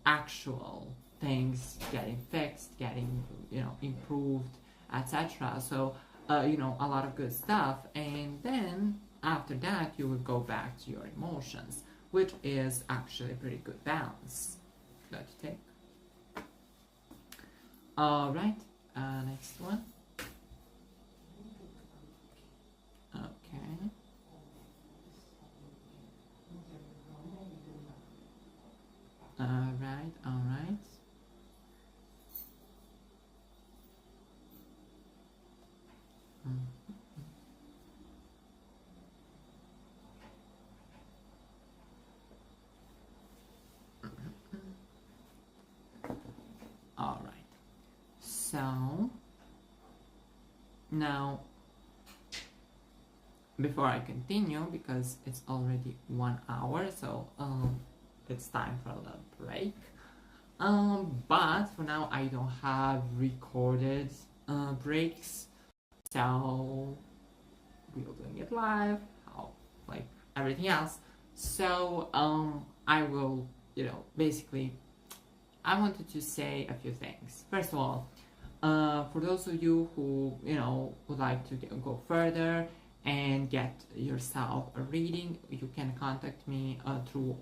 actual things getting fixed, getting, you know, improved, etc. So you know, a lot of good stuff. And then after that you will go back to your emotions, which is actually a pretty good balance that you take. All right, next one. Okay. All right, all right. All right. So now, before I continue, because it's already 1 hour, so it's time for a little break. But for now, I don't have recorded breaks, so we're doing it live, how, like everything else. So I will, you know, basically, I wanted to say a few things. First of all, for those of you who, you know, would like to go further and get yourself a reading, you can contact me through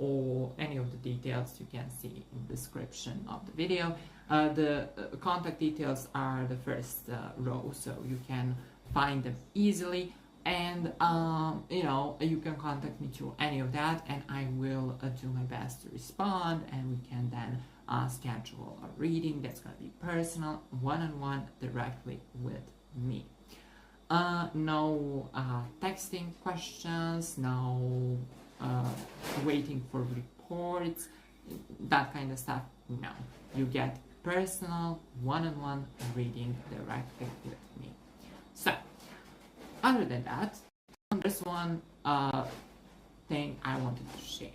any of the details you can see in the description of the video. The contact details are the first row, so you can find them easily. And you know, you can contact me through any of that, and I will do my best to respond, and we can then schedule a reading that's going to be personal, one-on-one, directly with me. No texting questions, no waiting for reports, that kind of stuff. No, you get personal one-on-one reading directly with me. So other than that, there's one thing I wanted to share,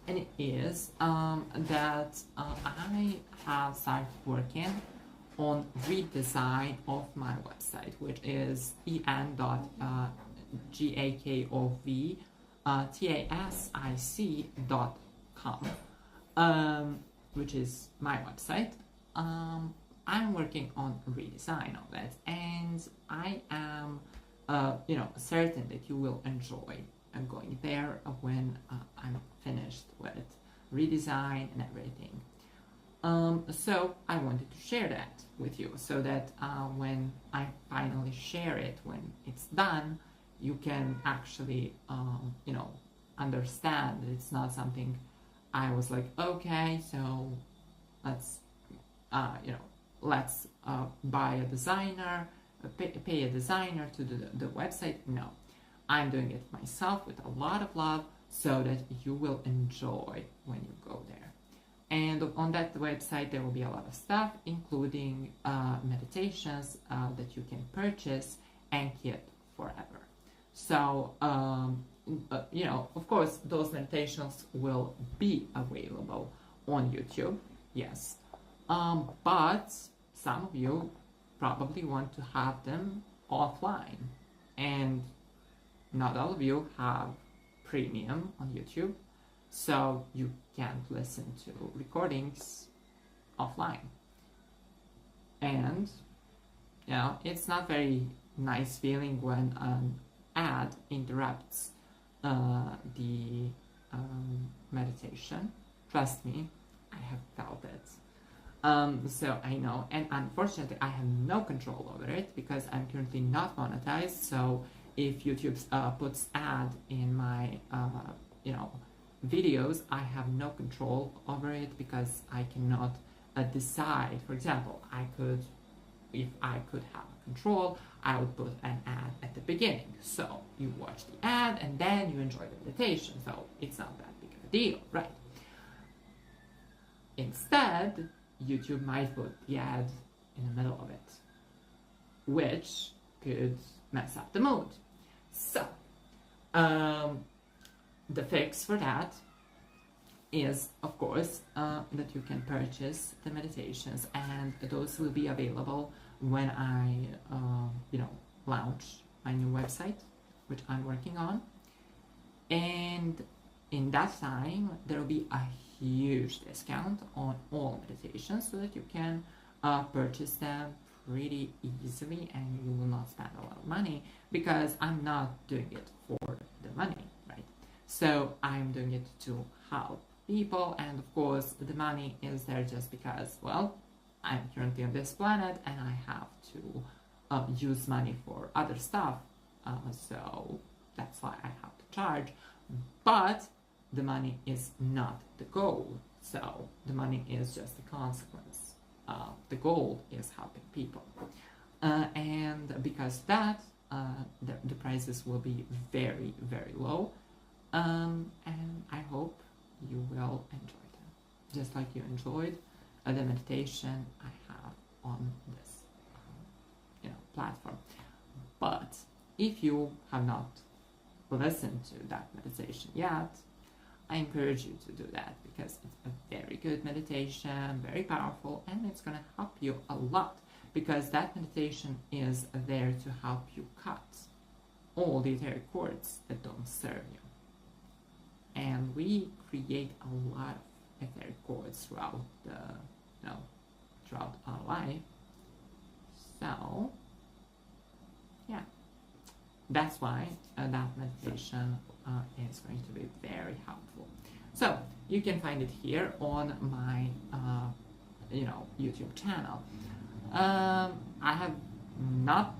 and it is that I have started working on redesign of my website, which is en.jakovtasic.com, which is my website. I'm working on a redesign of it, and I am, you know, certain that you will enjoy going there when I'm finished with redesign and everything. So I wanted to share that with you, so that when I finally share it, when it's done, you can actually, you know, understand that it's not something I was like, okay, so let's, you know, let's buy a designer, pay a designer to do the website. No, I'm doing it myself with a lot of love, so that you will enjoy when you go there. And on that website there will be a lot of stuff, including meditations that you can purchase and keep forever. So you know, of course those meditations will be available on YouTube, yes, but some of you probably want to have them offline, and not all of you have premium on YouTube, so you can't listen to recordings offline. And you know, it's not very nice feeling when an ad interrupts the meditation. Trust me, I have felt it. So I know, and unfortunately I have no control over it because I'm currently not monetized. So if YouTube puts ad in my you know, videos, I have no control over it, because I cannot decide. For example, if I could have control, I would put an ad at the beginning, so you watch the ad and then you enjoy the meditation, so it's not that big of a deal, right? Instead, YouTube might put the ad in the middle of it, which could mess up the mood. So the fix for that is, of course, that you can purchase the meditations, and those will be available when I, launch my new website, which I'm working on. And in that time, there will be a huge discount on all meditations so that you can purchase them pretty easily and you will not spend a lot of money, because I'm not doing it for the money, right? So I'm doing it to help people, and of course the money is there just because, well, I'm currently on this planet and I have to use money for other stuff, so that's why I have to charge. But the money is not the goal, so the money is just a consequence. The goal is helping people, and because that, the prices will be very, very low, and I hope you will enjoy them, just like you enjoyed the meditation I have on this platform. But if you have not listened to that meditation yet, I encourage you to do that, because it's a very good meditation, very powerful, and it's going to help you a lot, because that meditation is there to help you cut all the etheric cords that don't serve you. And we create a lot of etheric cords throughout throughout our life. So yeah, that's why that meditation is going to be very helpful. So you can find it here on my YouTube channel. I have not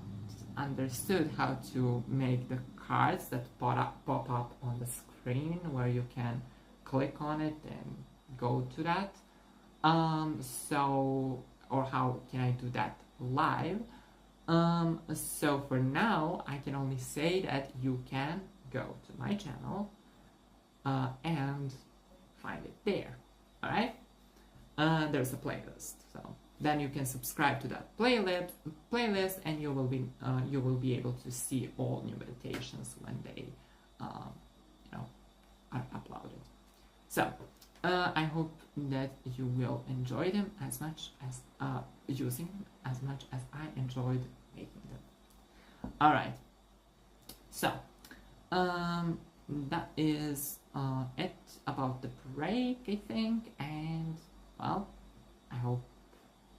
understood how to make the cards that pop up on the screen, where you can click on it and go to that. Or how can I do that live? So for now, I can only say that you can go to my channel and find it there. All right? There's a playlist, so then you can subscribe to that playlist, and you will be able to see all new meditations when they are uploaded. So I hope that you will enjoy them as much as using them as much as I enjoyed making them. All right. So that is it about the break, I think, and well, I hope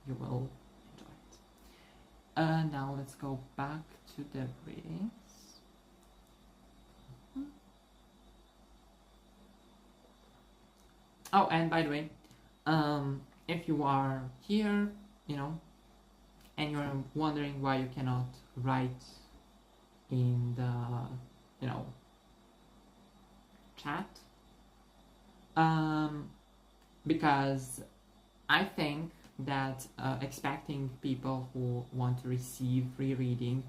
you will enjoy it. Now let's go back to the readings. Oh, and by the way, if you are here, and you're wondering why you cannot write in the, chat, because I think that expecting people who want to receive free reading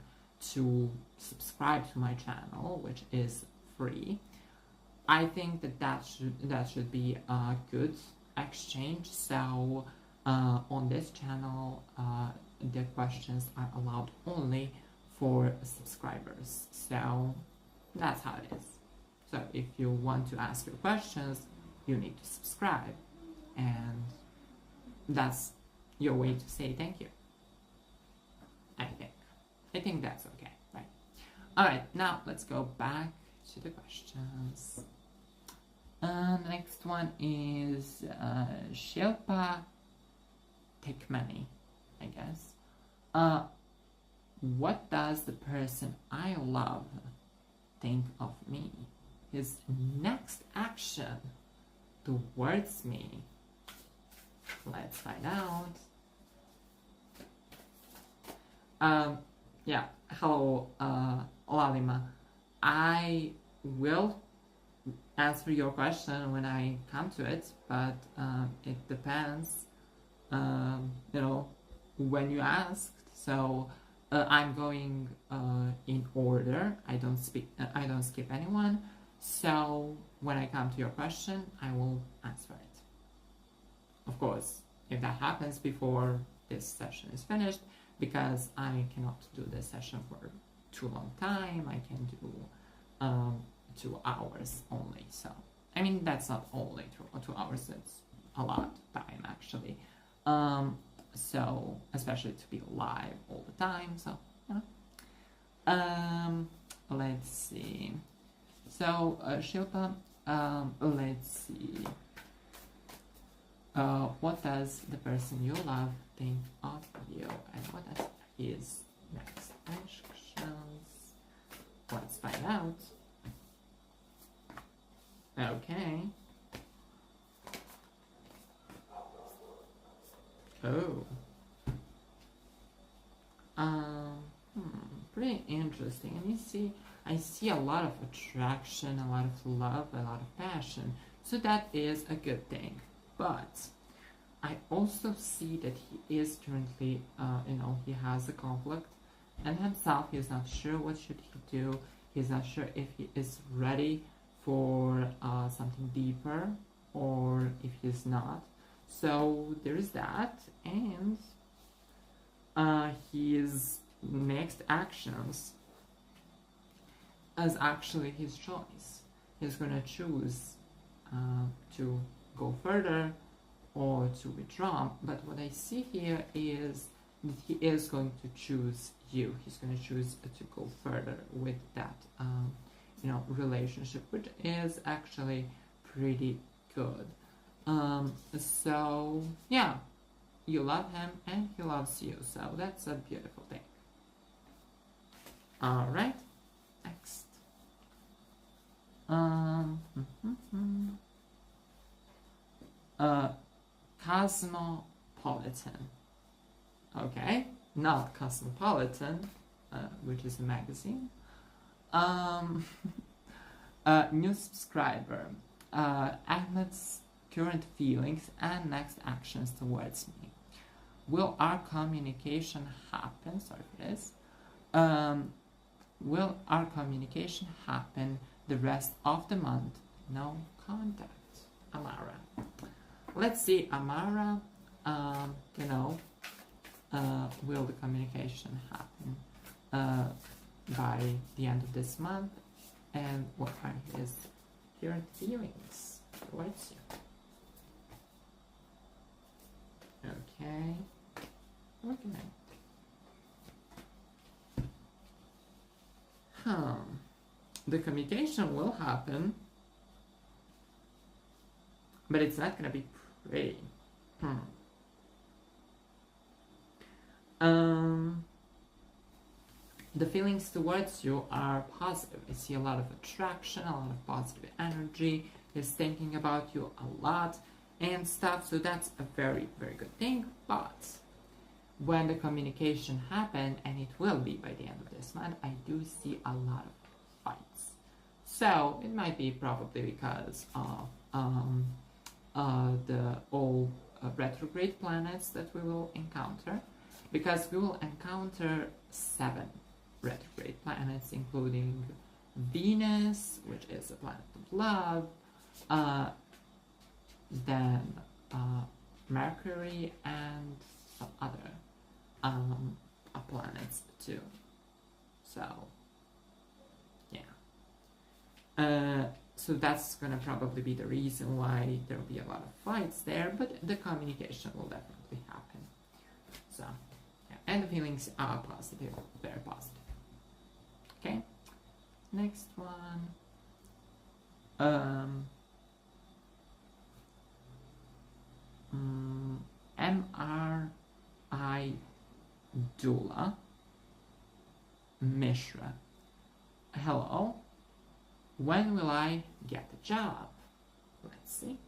to subscribe to my channel, which is free, I think that should be a good exchange. So on this channel, the questions are allowed only for subscribers. So that's how it is. So if you want to ask your questions, you need to subscribe, and that's your way to say thank you. I think that's okay, right? All right, now let's go back to the questions. The next one is Shilpa Tikmani, I guess. What does the person I love think of me? His next action towards me. Let's find out. Yeah, hello, Lalima. I will answer your question when I come to it, but it depends, when you asked. So I'm going in order. I don't skip anyone. So when I come to your question, I will answer it. Of course, if that happens before this session is finished, because I cannot do this session for too long time, I can do 2 hours only. So I mean, that's not only 2 hours, it's a lot of time actually. So especially to be live all the time, so you know. Let's see. So Shilpa, let's see. What does the person you love think of you, and what are his next actions? Let's find out. Okay. Oh. Pretty interesting. And you see, I see a lot of attraction, a lot of love, a lot of passion. So that is a good thing. But I also see that he is currently, he has a conflict and himself. He's not sure what should he do. He's not sure if he is ready for something deeper or if he's not. So there is that, and his next actions is actually his choice. He's gonna choose to go further or to withdraw. But what I see here is that he is going to choose you. He's going to choose to go further with that, relationship, which is actually pretty good. So yeah, you love him and he loves you. So that's a beautiful thing. All right, next. Cosmopolitan. Okay, not Cosmopolitan, which is a magazine. New subscriber. Ahmed's current feelings and next actions towards me. Will our communication happen? Sorry for this. Will our communication happen the rest of the month? No contact. Amara. Let's see, Amara, will the communication happen by the end of this month? And what are his current feelings towards you? Okay. Okay. The communication will happen, but it's not gonna be pretty. The feelings towards you are positive. I see a lot of attraction, a lot of positive energy. He's thinking about you a lot and stuff, so that's a very, very good thing. But when the communication happens, and it will be by the end of this month, I do see a lot of fights. So it might be probably because of the all retrograde planets that we will encounter, because we will encounter 7 retrograde planets, including Venus, which is a planet of love, then Mercury, and some other planets too. So yeah. So that's gonna probably be the reason why there will be a lot of fights there, but the communication will definitely happen. So yeah, and the feelings are positive, very positive. Okay, next one. MRI Dula Mishra. Hello. When will I get a job? Let's see.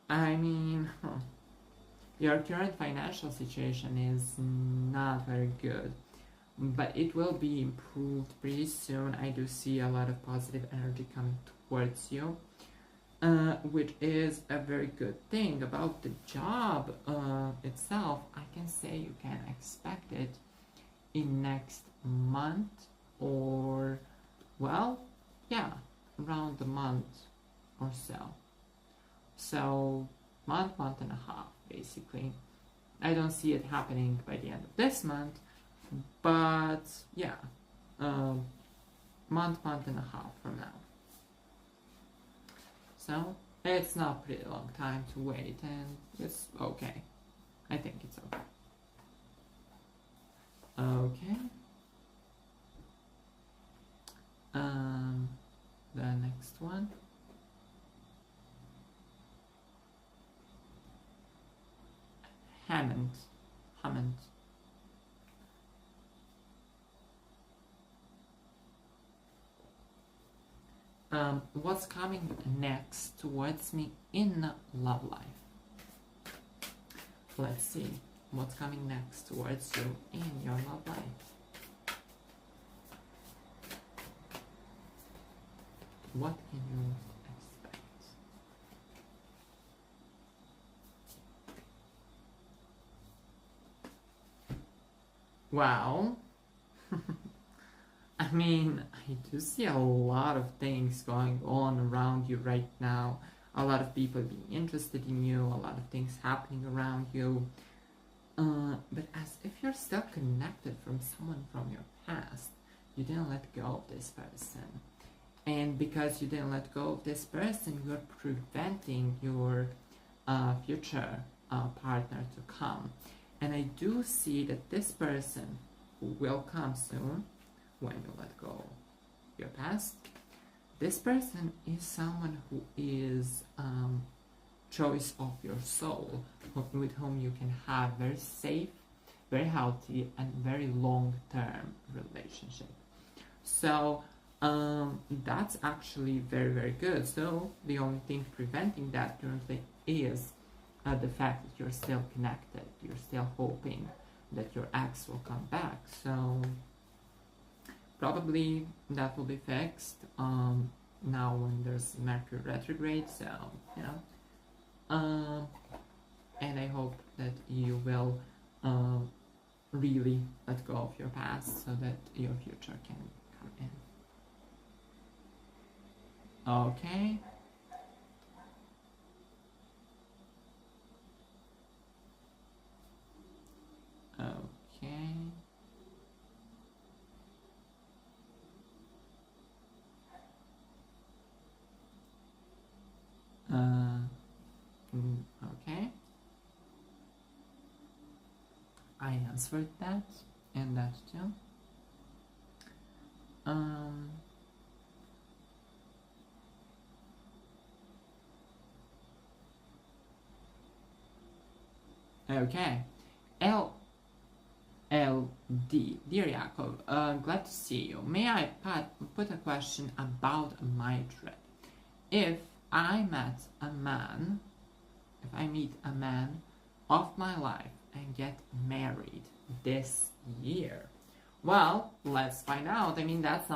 I mean, your current financial situation is not very good, but it will be improved pretty soon. I do see a lot of positive energy coming towards you, which is a very good thing. About the job itself, I can say you can expect it in next month, or, well, yeah, around a month or so. So, month and a half, basically. I don't see it happening by the end of this month, but yeah, month and a half from now. So, it's not a pretty long time to wait, and it's okay. I think it's okay. Okay. The next one. Hammond. What's coming next towards me in love life? Let's see what's coming next towards you in your love life. What can you expect? Wow. I mean, I do see a lot of things going on around you right now. A lot of people being interested in you, a lot of things happening around you. But as if you're still connected from someone from your past, you didn't let go of this person. And because you didn't let go of this person, you're preventing your future partner to come. And I do see that this person who will come soon, when you let go of your past, this person is someone who is choice of your soul, with whom you can have very safe, very healthy, and very long-term relationship. So that's actually very, very good. So the only thing preventing that currently is the fact that you're still connected. You're still hoping that your ex will come back. So probably that will be fixed now when there's Mercury retrograde. So, you know, and I hope that you will really let go of your past so that your future can come in. Okay. Okay. Okay. I answered that and that too. Okay. LD. Dear Jakov, glad to see you. May I put a question about my trip? If I meet a man of my life and get married this year, well, let's find out. I mean, that's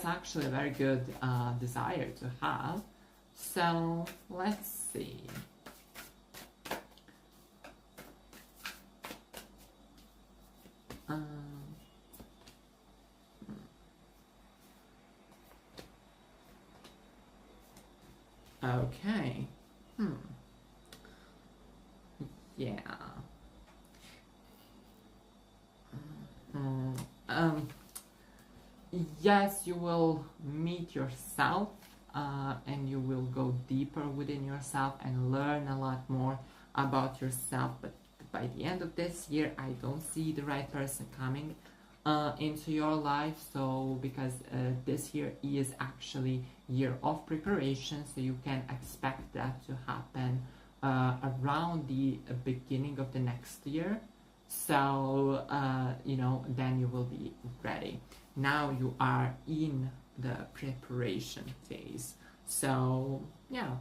actually a very good desire to have. So let's see. Okay. Yeah. Yes, you will meet yourself and you will go deeper within yourself and learn a lot more about yourself, but by the end of this year I don't see the right person coming into your life. So because this year is actually year of preparation, so you can expect that to happen around the beginning of the next year. So you know, then you will be ready. Now you are in the preparation phase. So yeah,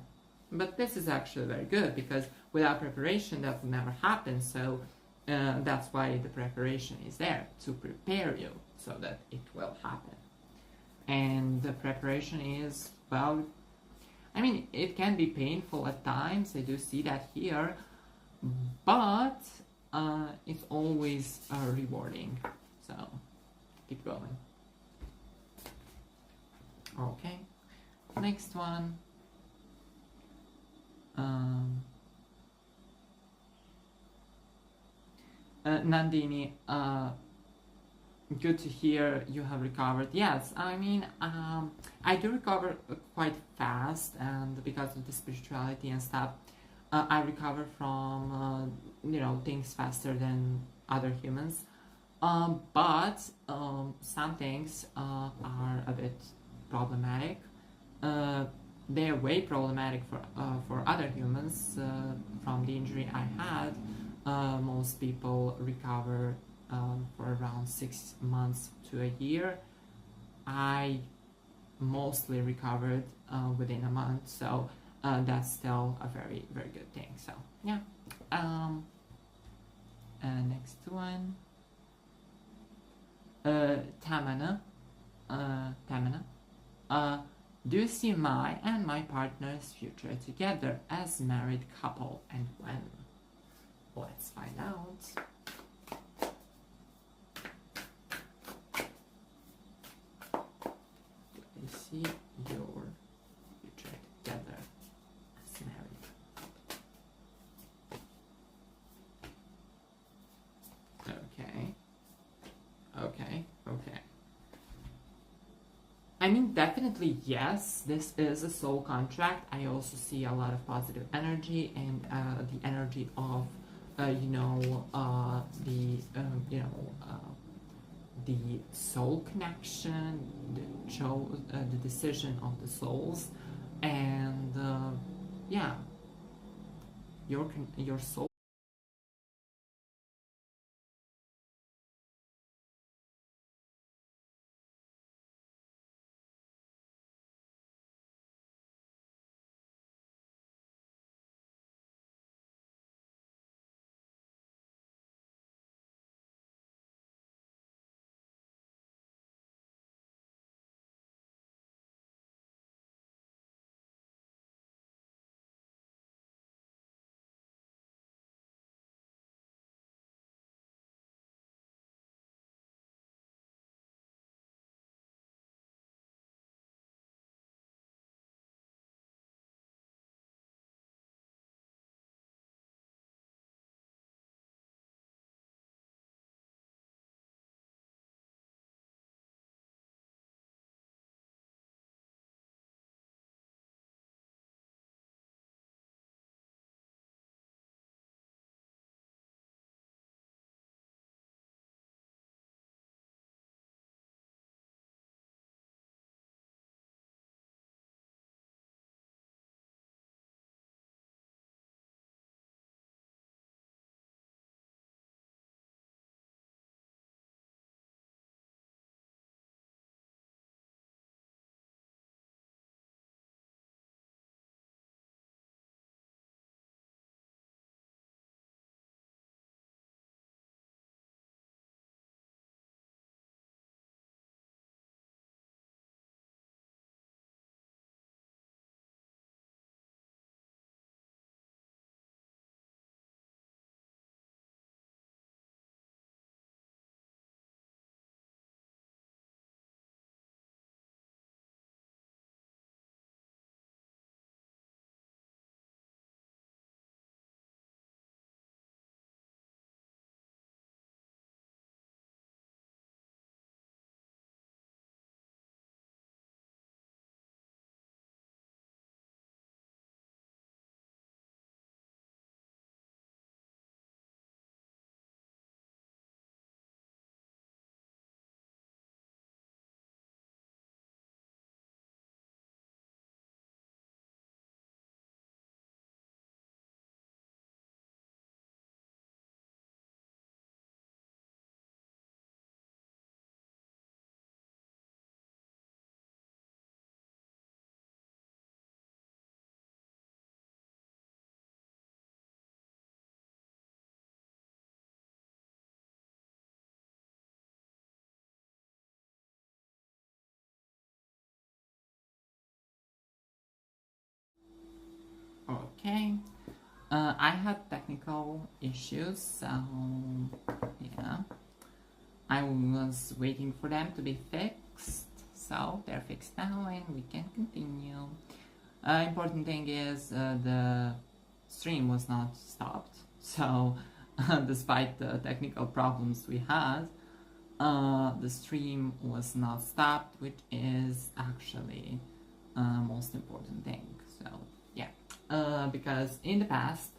but this is actually very good, because without preparation that will never happen. So that's why the preparation is there, to prepare you so that it will happen. And the preparation is, well, I mean, it can be painful at times, I do see that here, but it's always rewarding. So keep going. Okay, next one. Nandini, good to hear you have recovered. Yes, I mean, I do recover quite fast, and because of the spirituality and stuff, I recover from things faster than other humans. But some things are a bit problematic. They're way problematic for other humans. From the injury I had, most people recover for around 6 months to a year. I mostly recovered within a month, so that's still a very, very good thing. So yeah. Next one. Tamana. Do you see my and my partner's future together as married couple, and when? Let's find out. Do you see your future together as married? Okay. I mean, definitely yes, this is a soul contract. I also see a lot of positive energy, and the energy of, the soul connection, the decision of the souls, and yeah, your soul. Okay. I had technical issues, so yeah. I was waiting for them to be fixed, so they're fixed now and we can continue. Important thing is the stream was not stopped, so despite the technical problems we had, the stream was not stopped, which is actually most important thing. So yeah, because in the past,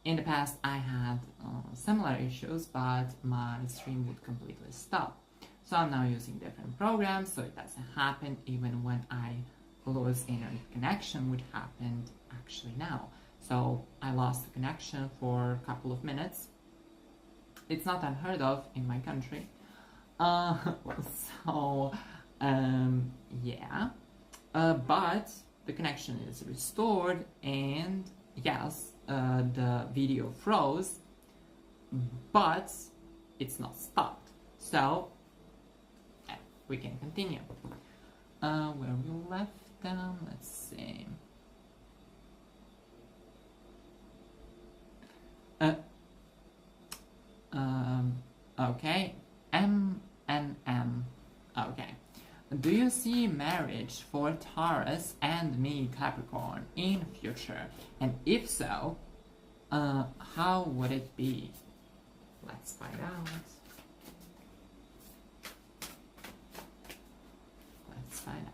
in the past I had similar issues, but my stream would completely stop. So I'm now using different programs, so it doesn't happen even when I lose internet connection, which happened actually now. So I lost the connection for a couple of minutes. It's not unheard of in my country. Yeah. But the connection is restored, and yes, the video froze, but it's not stopped. So we can continue. Where we left them, let's see. Okay, MNM. Okay. Do you see marriage for Taurus and me, Capricorn, in future? And if so, how would it be? Let's find out. Let's find out.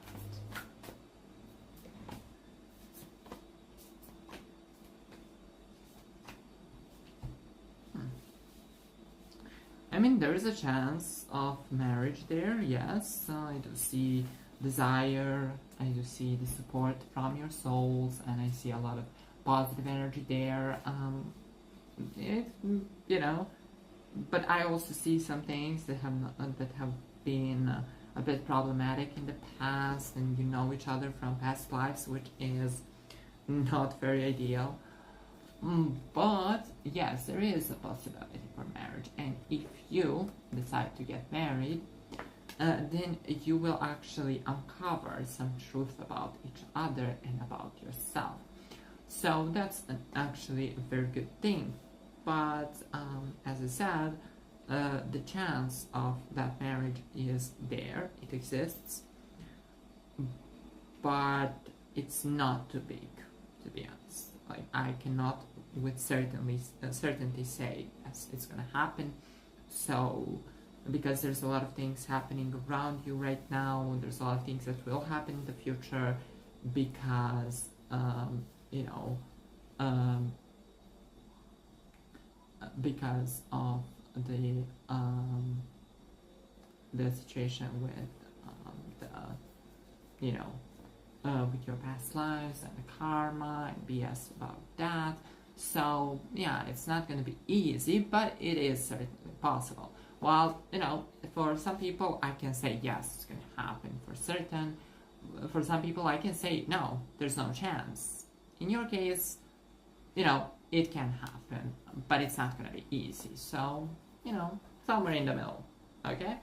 I mean, there is a chance of marriage there, yes. I do see desire, I do see the support from your souls, and I see a lot of positive energy there. You know, but I also see some things that have been a bit problematic in the past, and you know each other from past lives, which is not very ideal. But yes, there is a possibility for marriage, and if you decide to get married, then you will actually uncover some truth about each other and about yourself. So that's actually a very good thing. But as I said, the chance of that marriage is there, it exists, but it's not too big, to be honest. Like, I cannot with certainty say yes, it's gonna happen. So because there's a lot of things happening around you right now, there's a lot of things that will happen in the future, because because of the situation with with your past lives and the karma and BS about that. So yeah, it's not going to be easy, but it is certainly possible. While, for some people I can say yes, it's going to happen for certain. For some people I can say no, there's no chance. In your case, it can happen, but it's not going to be easy. So, somewhere in the middle, okay?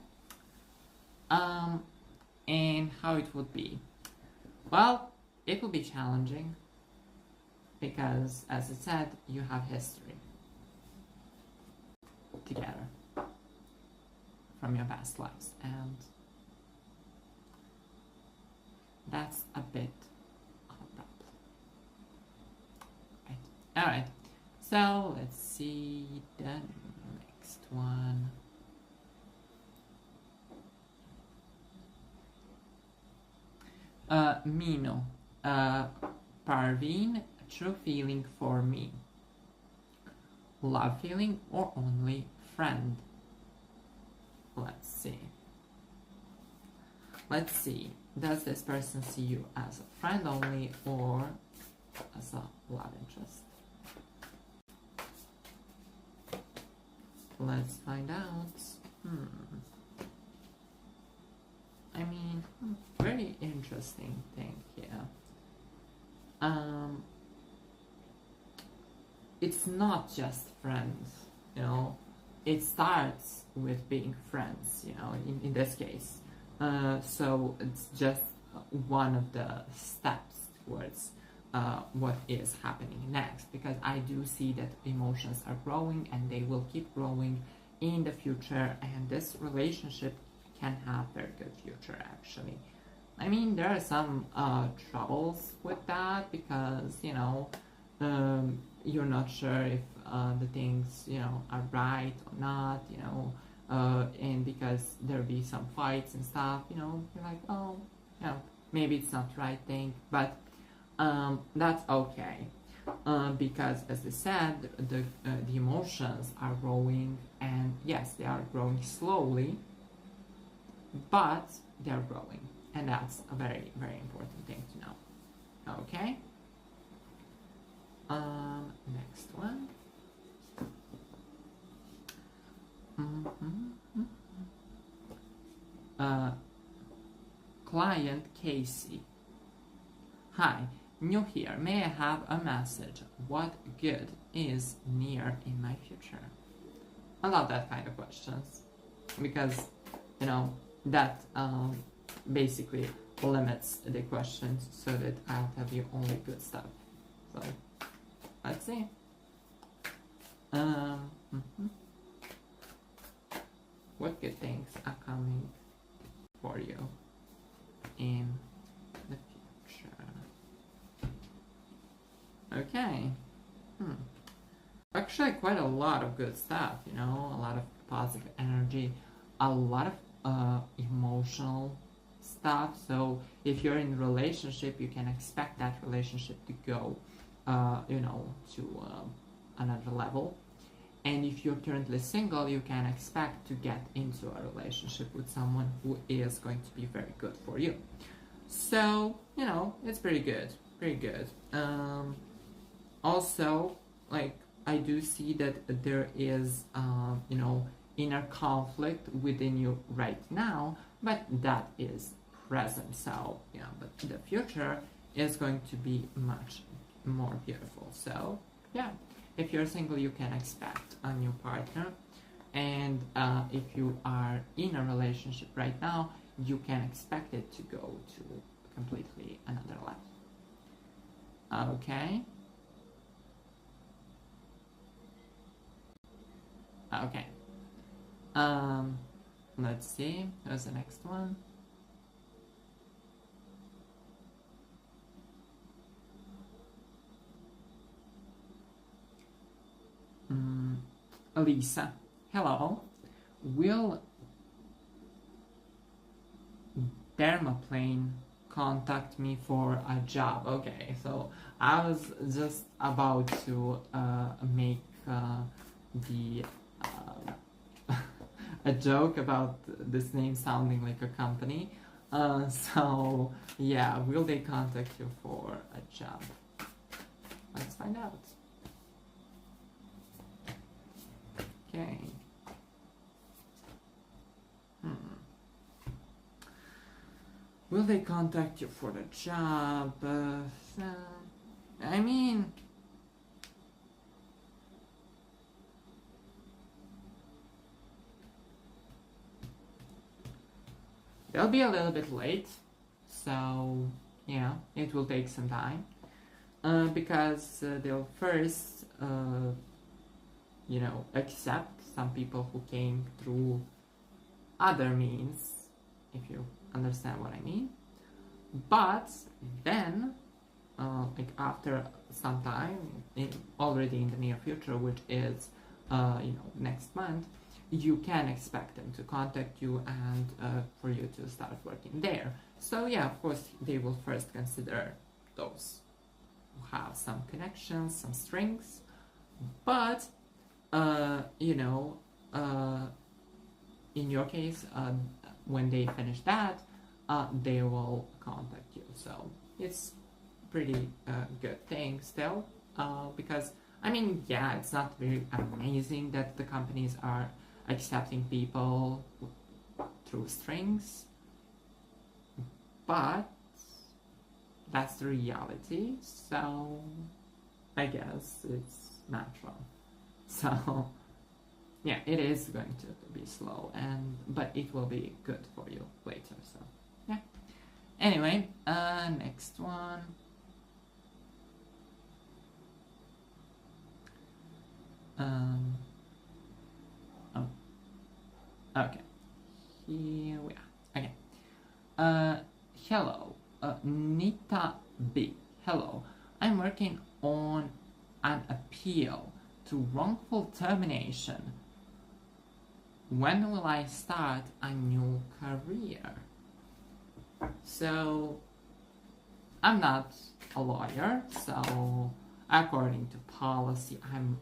And how it would be? Well, it will be challenging because, as I said, you have history together from your past lives, and that's a bit of a problem. Right. Alright, so let's see the next one. Mino, Parveen, true feeling for me. Love feeling or only friend? Let's see. Let's see. Does this person see you as a friend only or as a love interest? Let's find out. I mean, very interesting thing here. It's not just friends, it starts with being friends, in this case. So it's just one of the steps towards what is happening next, because I do see that emotions are growing and they will keep growing in the future, and this relationship can have very good future actually. I mean, there are some troubles with that, because you're not sure if the things are right or not, and because there'll be some fights and stuff, you're like, oh, maybe it's not the right thing, but that's okay, because as I said, the emotions are growing, and yes, they are growing slowly, but they're growing, and that's a very, very important thing to know. Okay. Next one. Client Casey. Hi, new here. May I have a message? What good is near in my future? I love that kind of questions, because that basically limits the questions so that I'll tell you only good stuff. So let's see. What good things are coming for you in the future? Okay. Actually, quite a lot of good stuff, a lot of positive energy, a lot of emotional stuff. So if you're in a relationship, you can expect that relationship to go to another level. And if you're currently single, you can expect to get into a relationship with someone who is going to be very good for you. So it's pretty good, pretty good. Also, like, I do see that there is inner conflict within you right now, but that is present. So but the future is going to be much more beautiful. So yeah, if you're single, you can expect a new partner, and if you are in a relationship right now, you can expect it to go to completely another level. Okay. Okay. Let's see. There's the next one. Lisa, hello. Will Dermaplane contact me for a job? Okay, so I was just about to make the a joke about this name sounding like a company. So yeah, will they contact you for a job? Let's find out. Okay. Will they contact you for the job? I mean, they'll be a little bit late, so yeah, it will take some time, because they'll first accept some people who came through other means, if you understand what I mean. But then, like after some time, already in the near future, which is next month, you can expect them to contact you and for you to start working there. So yeah, of course, they will first consider those who have some connections, some strings, but in your case, when they finish that, they will contact you. So it's pretty good thing still, because I mean, yeah, it's not very amazing that the companies are accepting people through strings, but that's the reality. So I guess it's natural. So yeah, it is going to be slow, but it will be good for you later. So yeah. Anyway, next one. Um, oh, okay. Here we are. Okay. Hello, Nita B. Hello. I'm working on an appeal to wrongful termination. When will I start a new career? So, I'm not a lawyer, so according to policy, I'm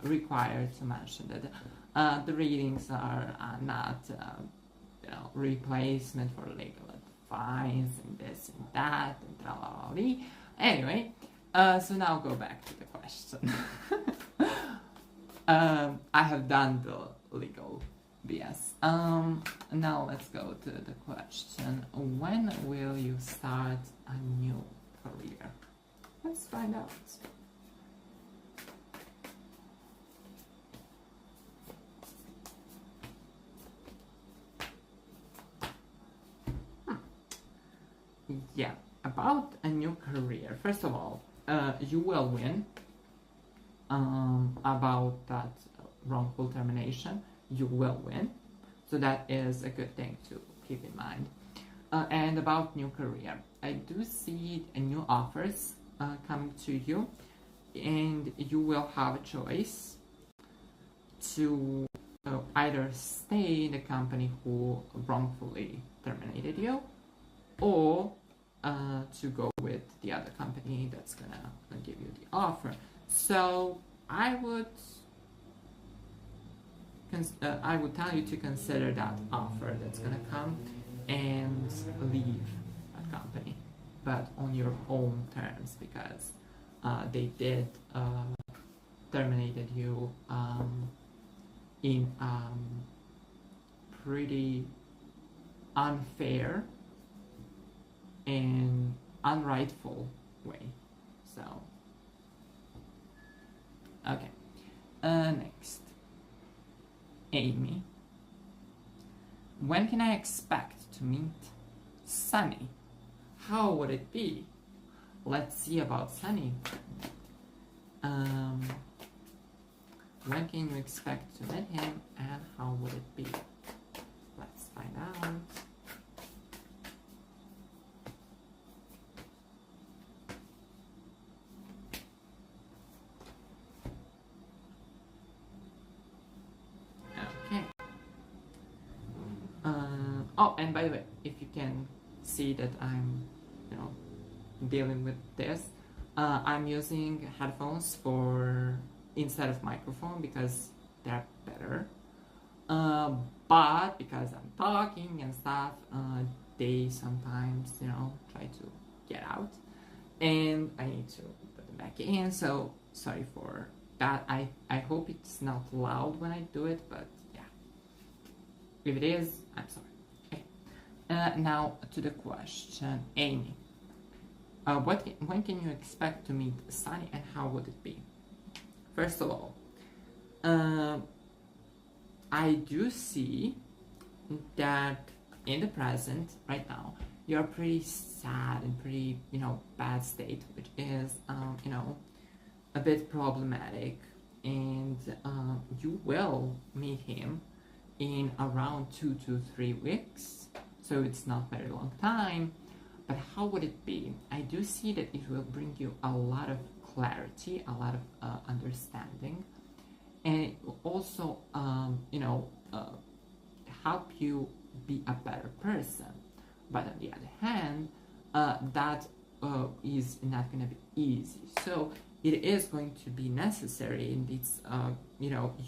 required to mention that the readings are not, replacement for legal advice and this and that and tra-la-la-lee. Anyway, so now go back to the question. I have done the legal BS. Now let's go to the question. When will you start a new career? Let's find out. Yeah, about a new career. First of all, you will win. About that wrongful termination, you will win. So that is a good thing to keep in mind. And about new career, I do see new offers coming to you, and you will have a choice to either stay in the company who wrongfully terminated you, or to go with the other company that's gonna give you the offer. So I would tell you to consider that offer that's gonna come and leave that company, but on your own terms, because they did terminated you in pretty unfair and unrightful way. So okay, next, Amy. When can I expect to meet Sunny? How would it be? Let's see about Sunny. When can you expect to meet him, and how would it be? Let's find out. Oh, and by the way, if you can see that I'm, dealing with this, I'm using headphones instead of microphone because they're better. But because I'm talking and stuff, they sometimes, try to get out, and I need to put them back in. So sorry for that. I hope it's not loud when I do it, but yeah, if it is, I'm sorry. Now to the question, Amy. When can you expect to meet Sunny, and how would it be? First of all, I do see that in the present, right now, you're pretty sad and pretty, bad state, which is, a bit problematic, and you will meet him in around 2 to 3 weeks. So it's not very long time, but how would it be? I do see that it will bring you a lot of clarity, a lot of understanding, and it will also, help you be a better person. But on the other hand, that is not going to be easy. So it is going to be necessary, and it's, you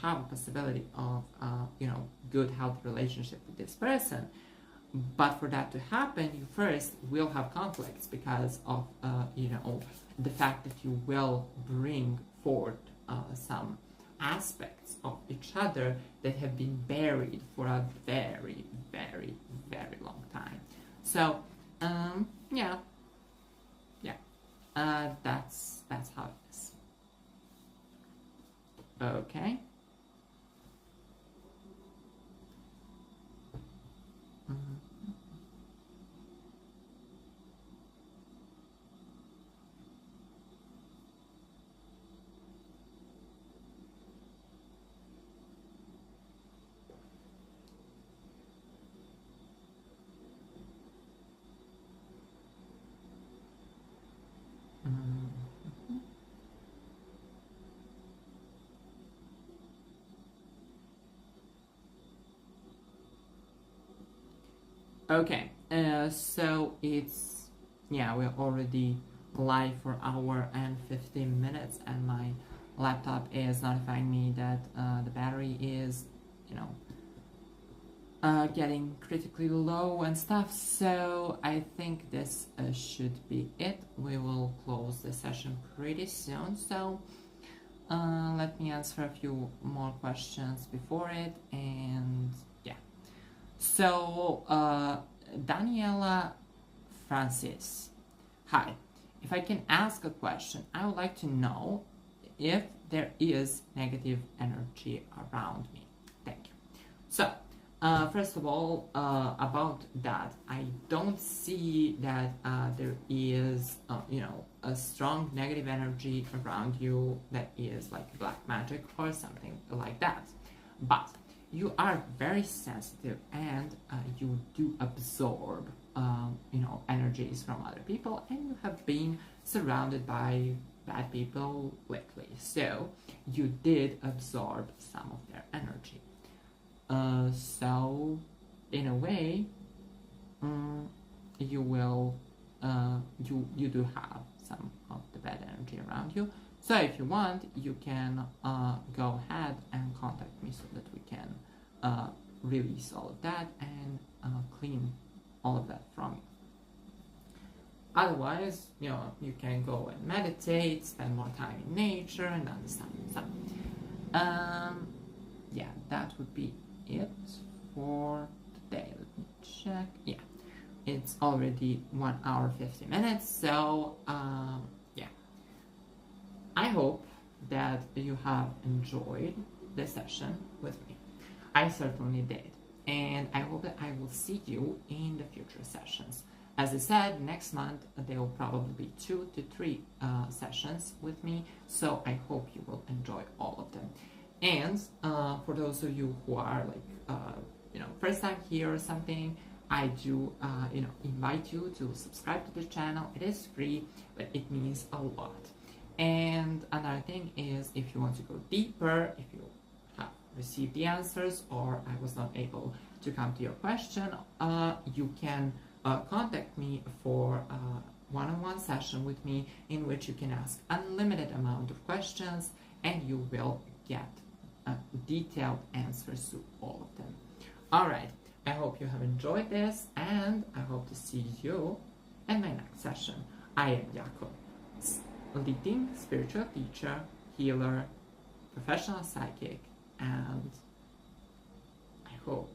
have a possibility of, good healthy relationship with this person. But for that to happen, you first will have conflicts because of, the fact that you will bring forth some aspects of each other that have been buried for a very, very, very long time. So, that's how it is. Okay. Okay, so it's, yeah, we're already live for an hour and 15 minutes, and my laptop is notifying me that the battery is, you know, getting critically low and stuff. So I think this should be it. We will close the session pretty soon. So let me answer a few more questions before it, and yeah. So Daniela Francis, hi. If I can ask a question, I would like to know if there is negative energy around me. Thank you. So, first of all, about that, I don't see that there is, you know, a strong negative energy around you that is like black magic or something like that. But you are very sensitive, and you do absorb, you know, energies from other people, and you have been surrounded by bad people lately. So you did absorb some of their energy. So in a way, you will, you do have some of the bad energy around you. So if you want, you can go ahead and contact me so that we can release all of that and clean all of that from you. Otherwise, you know, you can go and meditate, spend more time in nature, and understand. So, yeah, that would be it for today. Let me check. Yeah, it's already 1 hour 50 minutes. So, yeah, I hope that you have enjoyed the session with me. I certainly did, and I hope that I will see you in the future sessions. As I said, next month there will probably be 2 to 3 sessions with me, so I hope you will enjoy all of them. And for those of you who are like, you know, first time here or something, I do, you know, invite you to subscribe to the channel. It is free, but it means a lot. And another thing is, if you want to go deeper, if you have received the answers or I was not able to come to your question, you can contact me for a one-on-one session with me, in which you can ask unlimited amount of questions and you will get detailed answers to all of them. All right, I hope you have enjoyed this, and I hope to see you in my next session. I am Jakov, leading spiritual teacher, healer, professional psychic, and I hope